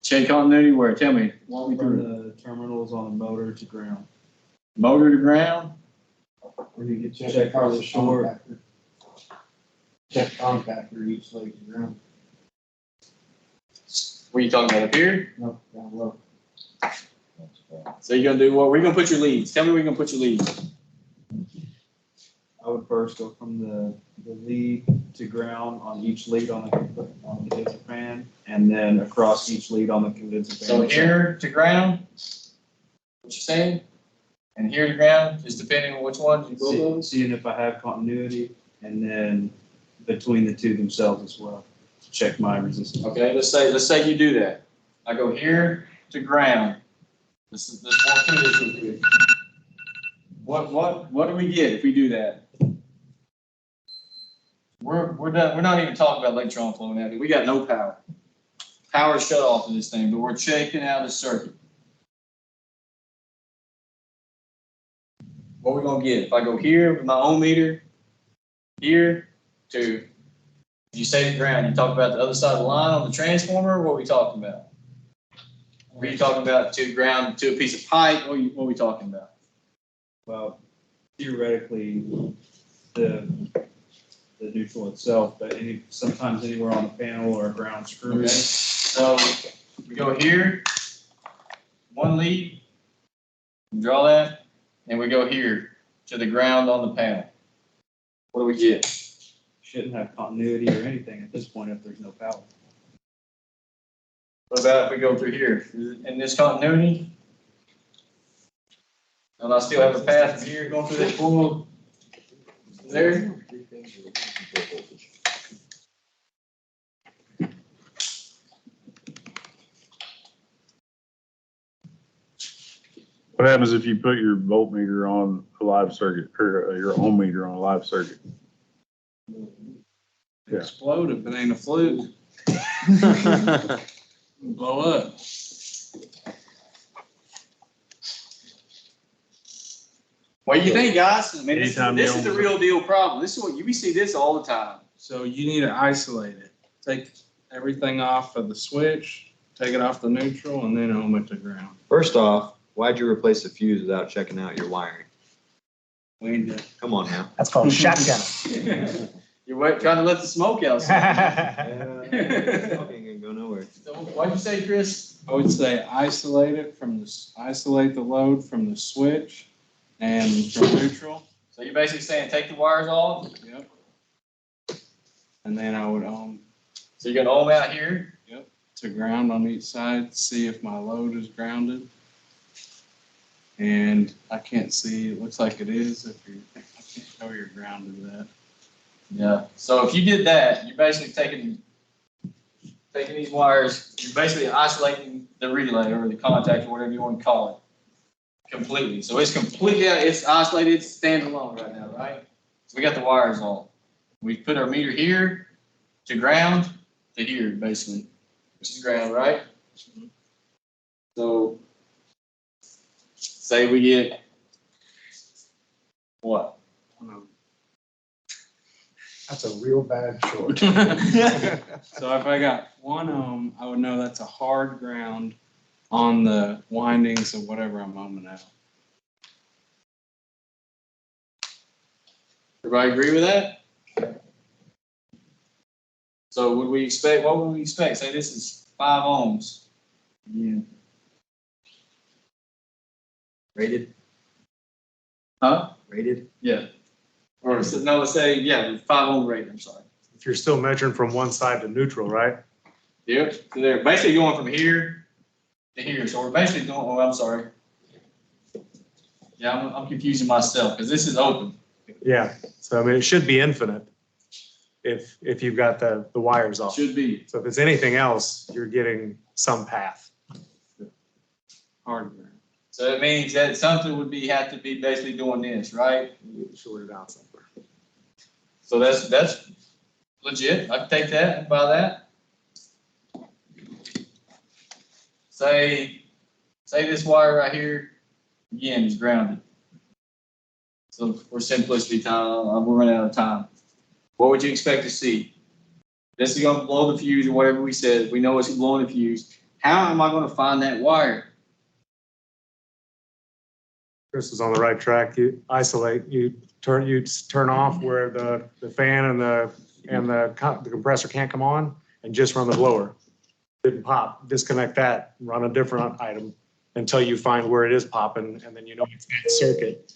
Check continuity where? Tell me. Walk me
From
through.
the terminals on the motor to ground.
Motor to ground.
Where you get
Check for the short.
Check contactor each leg to ground.
What are you talking about up here?
No, down low.
So you're gonna do what? Where you gonna put your leads? Tell me where you're gonna put your leads.
I would first go from the lead to ground on each lead on the condenser fan, and then across each lead on the condenser fan.
So here to ground. What you saying? And here to ground, just depending on which one you go those.
Seeing if I have continuity, and then between the two themselves as well, to check my resistance.
Okay, let's say you do that. I go here to ground. Let's walk through this real quick. What do we get if we do that? We're not even talking about electron flow now. We got no power. Power is shut off in this thing, but we're checking out the circuit. What are we gonna get? If I go here with my ohm meter, here to, you say to ground, you talk about the other side of the line on the transformer, what are we talking about? What are you talking about to ground to a piece of pipe? What are we talking about?
Well, theoretically, the neutral itself, but sometimes anywhere on the panel or a ground screw.
Okay. So we go here, one lead, draw that, and we go here to the ground on the panel. What do we get?
Shouldn't have continuity or anything at this point if there's no power.
What about if we go through here? In this continuity? And I still have a path from here going through that pool there?
What happens if you put your voltmeter on a live circuit or your ohm meter on a live circuit? Yeah.
Explode if it ain't a fluke. Blow up.
What do you think, guys? I mean,
Anytime
this
you
is the
own-
real deal problem. This is what, we see this all the time.
So you need to isolate it. Take everything off of the switch, take it off the neutral, and then ohm it to ground.
First off, why'd you replace the fuse without checking out your wiring?
We need to.
Come on now.
That's called shotgun.
You're trying to let the smoke out.
Ain't gonna go nowhere.
So what'd you say, Chris?
I would say isolate it isolate the load from the switch and from neutral.
So you're basically saying take the wires off?
Yep. And then I would ohm
So you're gonna ohm out here?
to ground on each side, see if my load is grounded. And I can't see, it looks like it is, I can't show you're grounded to that.
Yeah. So if you did that, you're basically taking these wires, you're basically isolating the relay or the contact or whatever you want to call it completely. So it's completely, it's isolated, it's standalone right now, right? So we got the wires on. We put our meter here to ground to here, basically, which is ground, right? So say we get what?
That's a real bad short.
So if I got 1 ohm, I would know that's a hard ground on the windings of whatever I'm ohming out.
Everybody agree with that? So what would we expect? Say this is 5 ohms. Yeah.
Rated?
Huh?
Rated?
Yeah. Or no, let's say, 5 ohm rate, I'm sorry.
If you're still measuring from one side to neutral, right?
Yep. So they're basically going from here to here. So we're basically going, oh, I'm sorry. Yeah, I'm confusing myself because this is open.
Yeah, so I mean, it should be infinite if you've got the wires off.
Should be.
So if it's anything else, you're getting some path.
Hard ground.
So it means that something would have to be basically doing this, right?
Short it out somewhere.
So that's legit. I can take that and buy that. Say this wire right here, again, is grounded. So for simplicity time, we're running out of time. What would you expect to see? This is gonna blow the fuse or whatever we said. We know it's blowing the fuse. How am I gonna find that wire?
Chris is on the right track. You isolate, you turn off where the fan and the compressor can't come on and just run the blower. Didn't pop, disconnect that, run a different item until you find where it is popping, and then you know it's that circuit.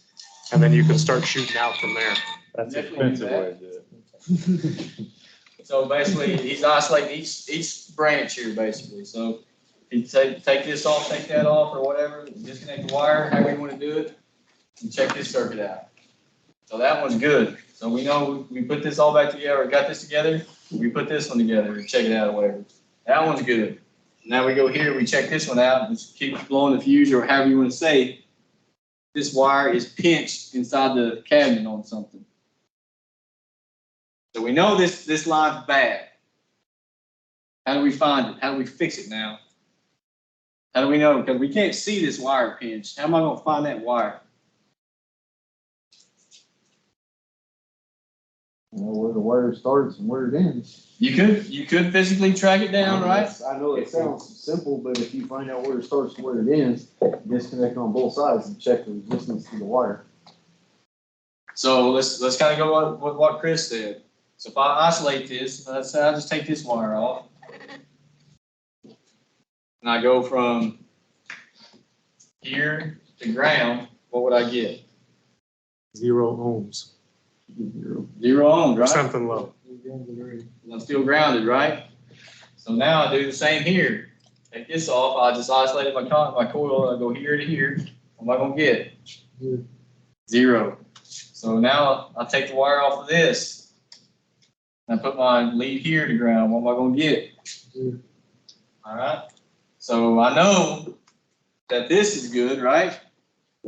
And then you can start shooting out from there.
That's an
Definitely
expensive
do
way to do it.
So basically, he's isolating each branch here, basically. So you take this off, take that off, or whatever, disconnect the wire, however you want to do it, and check this circuit out. So that one's good. So we know we put this all back together, got this together, we put this one together and check it out or whatever. That one's good. Now we go here, we check this one out, and keep blowing the fuse or however you want to say. This wire is pinched inside the cabinet on something. So we know this line's bad. How do we find it? How do we fix it now? How do we know? Because we can't see this wire pinched. How am I going to find that wire?
You know, where the wire starts and where it ends.
You could physically track it down, right?
I know it sounds simple, but if you find out where it starts and where it ends, disconnect on both sides and check the resistance to the wire.
So let's kind of go with what Chris said. So if I isolate this, let's say I just take this wire off, and I go from here to ground, what would I get?
0 ohms,
0 ohms,
or
right?
something low.
I'm still grounded, right? So now I do the same here. Take this off. I just isolated my coil. I go here to here. What am I gonna get? 0. So now I take the wire off of this. And I put my lead here to ground. What am I gonna get? All right. So I know that this is good, right?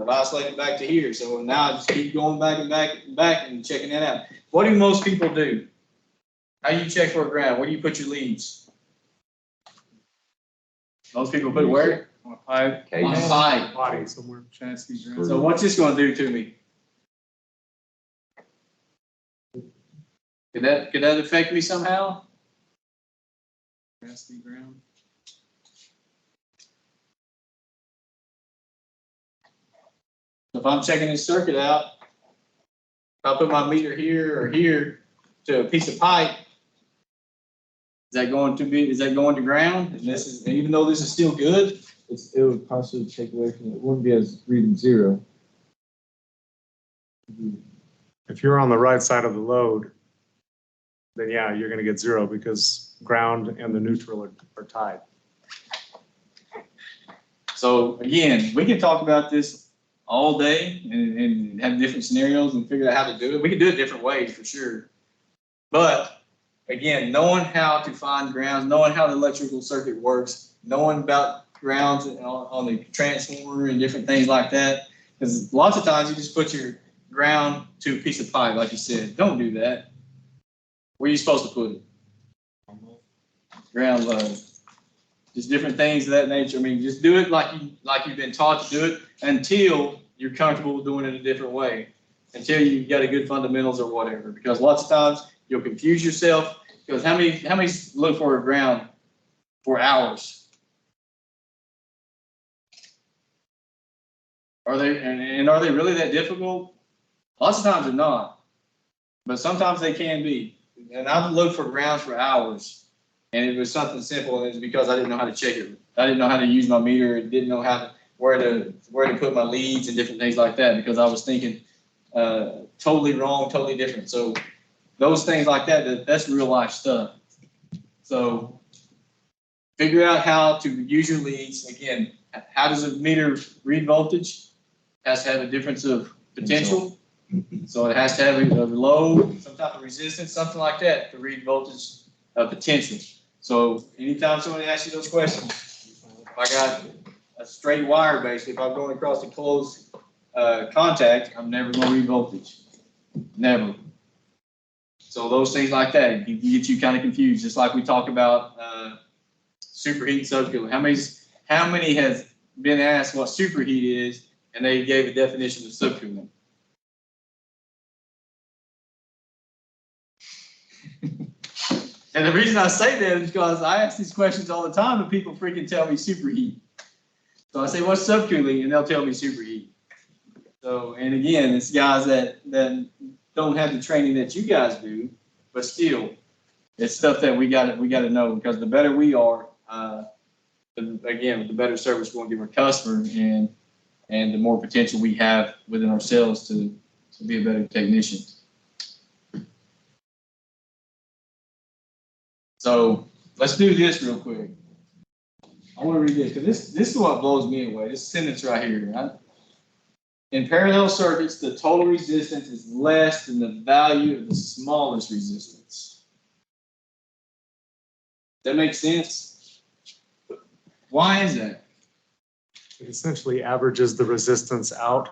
I've isolated back to here. So now I just keep going back and back and back and checking that out. What do most people do? How do you check for a ground? Where do you put your leads? Most people put it where?
On a pipe,
On a pipe.
Body somewhere.
chassis ground.
So what's this gonna do to me? Could that affect me somehow?
Chassis ground.
If I'm checking this circuit out, if I put my meter here or here to a piece of pipe, is that going to ground? And this is, even though this is still good,
It would possibly take away from, it wouldn't be as reading zero.
If you're on the right side of the load, then yeah, you're gonna get zero because ground and the neutral are tied.
so again, we can talk about this all day and have different scenarios and figure out how to do it. We can do it different ways for sure. But again, knowing how to find grounds, knowing how the electrical circuit works, knowing about grounds on the transformer and different things like that. Because lots of times you just put your ground to a piece of pipe, like you said. Don't do that. Where are you supposed to put it? Ground load. Just different things of that nature. I mean, just do it like you've been taught to do it until you're comfortable doing it a different way. Until you got a good fundamentals or whatever. Because lots of times you'll confuse yourself. Because how many look for a ground for hours? Are they and are they really that difficult? Lots of times they're not. But sometimes they can be. And I've looked for grounds for hours. And it was something simple, and it's because I didn't know how to check it. I didn't know how to use my meter, didn't know where to put my leads and different things like that, because I was thinking totally wrong, totally different. So those things like that's real life stuff. So figure out how to use your leads. Again, how does a meter read voltage? It has to have a difference of potential. So it has to have a load, some type of resistance, something like that to read voltage potential. So anytime somebody asks you those questions, if I got a straight wire basically, if I'm going across a closed contact, I'm never going to read voltage. Never. So those things like that can get you kind of confused, just like we talk about superheat and subcooling. How many has been asked what superheat is, and they gave a definition of subcooling? And the reason I say that is because I ask these questions all the time, and people freaking tell me superheat. So I say, what's subcooling? And they'll tell me superheat. So, and again, it's guys that don't have the training that you guys do, but still, it's stuff that we got to know, because the better we are, the better service we're going to give our customer, and the more potential we have within ourselves to be a better technician. So let's do this real quick. I want to read this because this is what blows me away. This sentence right here. Right? In parallel circuits, the total resistance is less than the value of the smallest resistance. That makes sense? Why is that?
It essentially averages the resistance out.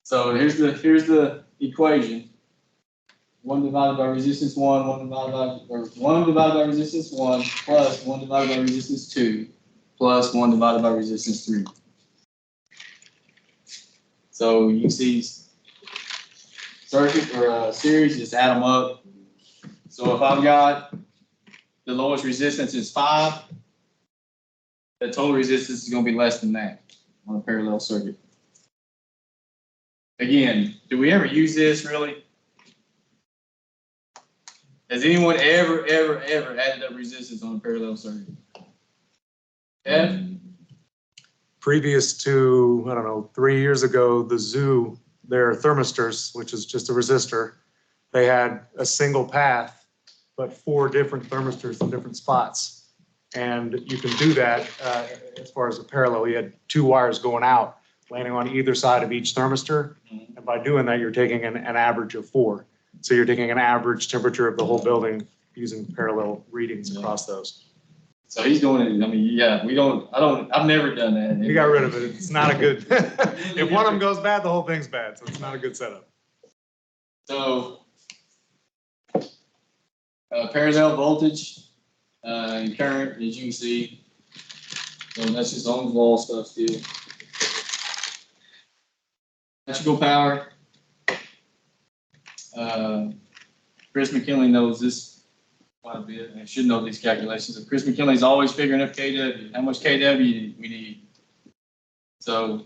So here's the equation. 1 divided by resistance 1, 1 divided by resistance 1 plus 1 divided by resistance 2 plus 1 divided by resistance 3. So you see circuit or series, just add them up. So if I've got the lowest resistance is 5, the total resistance is going to be less than that on a parallel circuit. Again, do we ever use this really? Has anyone ever added up resistance on a parallel circuit? F?
Previous to, 3 years ago, the zoo, their thermistors, which is just a resistor, they had a single path, but 4 different thermistors in different spots. And you can do that as far as a parallel. You had 2 wires going out, landing on either side of each thermistor. And by doing that, you're taking an average of 4. So you're taking an average temperature of the whole building using parallel readings across those.
So he's doing it. I mean, yeah, I've never done that.
We got rid of it. It's not a good, if one of them goes bad, the whole thing's bad. So it's not a good setup.
So parallel voltage and current, as you can see. So that's just Ohm's law stuff still. Electrical power. Chris McKinley knows this quite a bit, and should know these calculations. And Chris McKinley's always figuring up KW, how much KW we need. So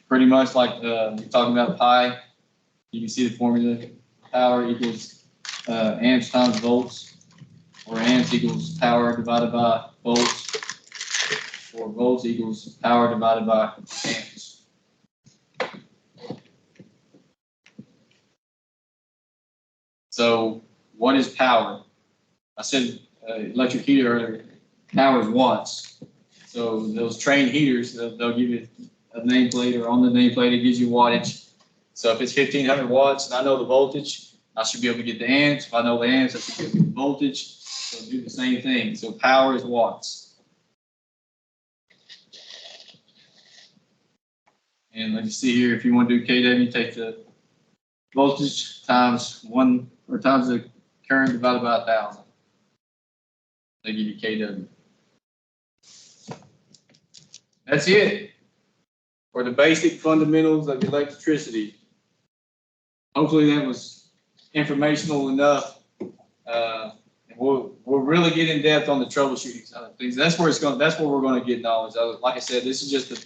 pretty much like you're talking about pi, you can see the formula. Power equals amps times volts, or amps equals power divided by volts, or volts equals power divided by amps. So what is power? I said electric heater earlier. Power is watts. So those trained heaters, they'll give you a nameplate, or on the nameplate it gives you wattage. So if it's 1500 watts and I know the voltage, I should be able to get the amps. If I know the amps, I should be able to get the voltage. So do the same thing. So power is watts. And let me see here, if you want to do KW, take the voltage times times the current divided by 1,000. They give you KW. That's it for the basic fundamentals of electricity. Hopefully that was informational enough. And we'll really get in depth on the troubleshooting side of things. That's where we're going to get knowledge. Like I said, this is just the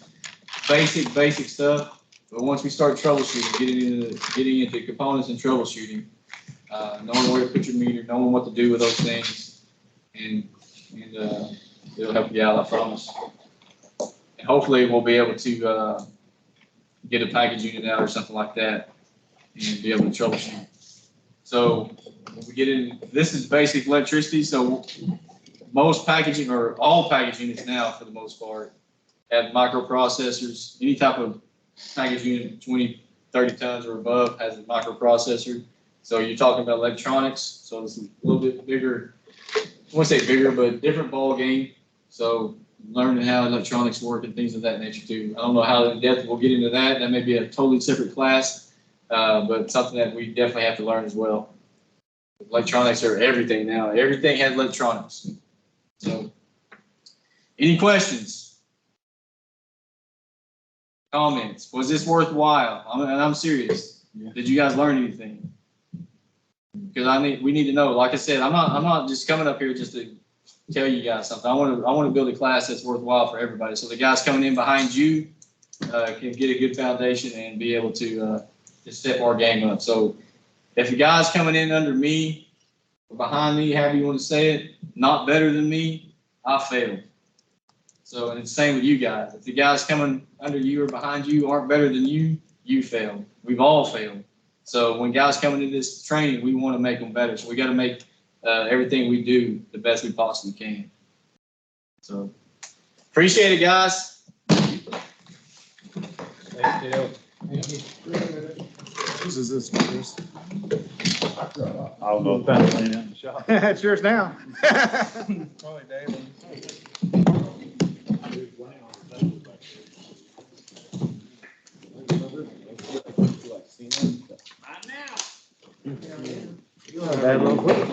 basic stuff. But once we start troubleshooting, getting into components and troubleshooting, knowing where to put your meter, knowing what to do with those things, and it'll help you out, I promise. And hopefully we'll be able to get a package unit out or something like that and be able to troubleshoot. So when we get in, this is basic electricity. So most packaging, or all package units now for the most part, have microprocessors. Any type of package unit 20, 30 tons or above has a microprocessor. So you're talking about electronics. So it's a little bit bigger, I won't say bigger, but different ball game. So learning how electronics work and things of that nature too. I don't know how in depth we'll get into that. That may be a totally separate class, but something that we definitely have to learn as well. Electronics are everything now. Everything has electronics. So, any questions? Comments? Was this worthwhile? I'm serious. Yeah. Did you guys learn anything? Because we need to know. Like I said, I'm not just coming up here just to tell you guys something. I want to build a class that's worthwhile for everybody. So the guys coming in behind you can get a good foundation and be able to step our game up. So if the guys coming in under me or behind me, however you want to say it, not better than me, I failed. So, and it's the same with you guys. If the guys coming under you or behind you aren't better than you, you failed. We've all failed. So when guys come into this training, we want to make them better. So we got to make everything we do the best we possibly can. So appreciate it, guys.
Thank you. Whose is this, Chris?
I don't know if that's laying out in the shop.
It's yours now.
Probably David.
Bad little quick.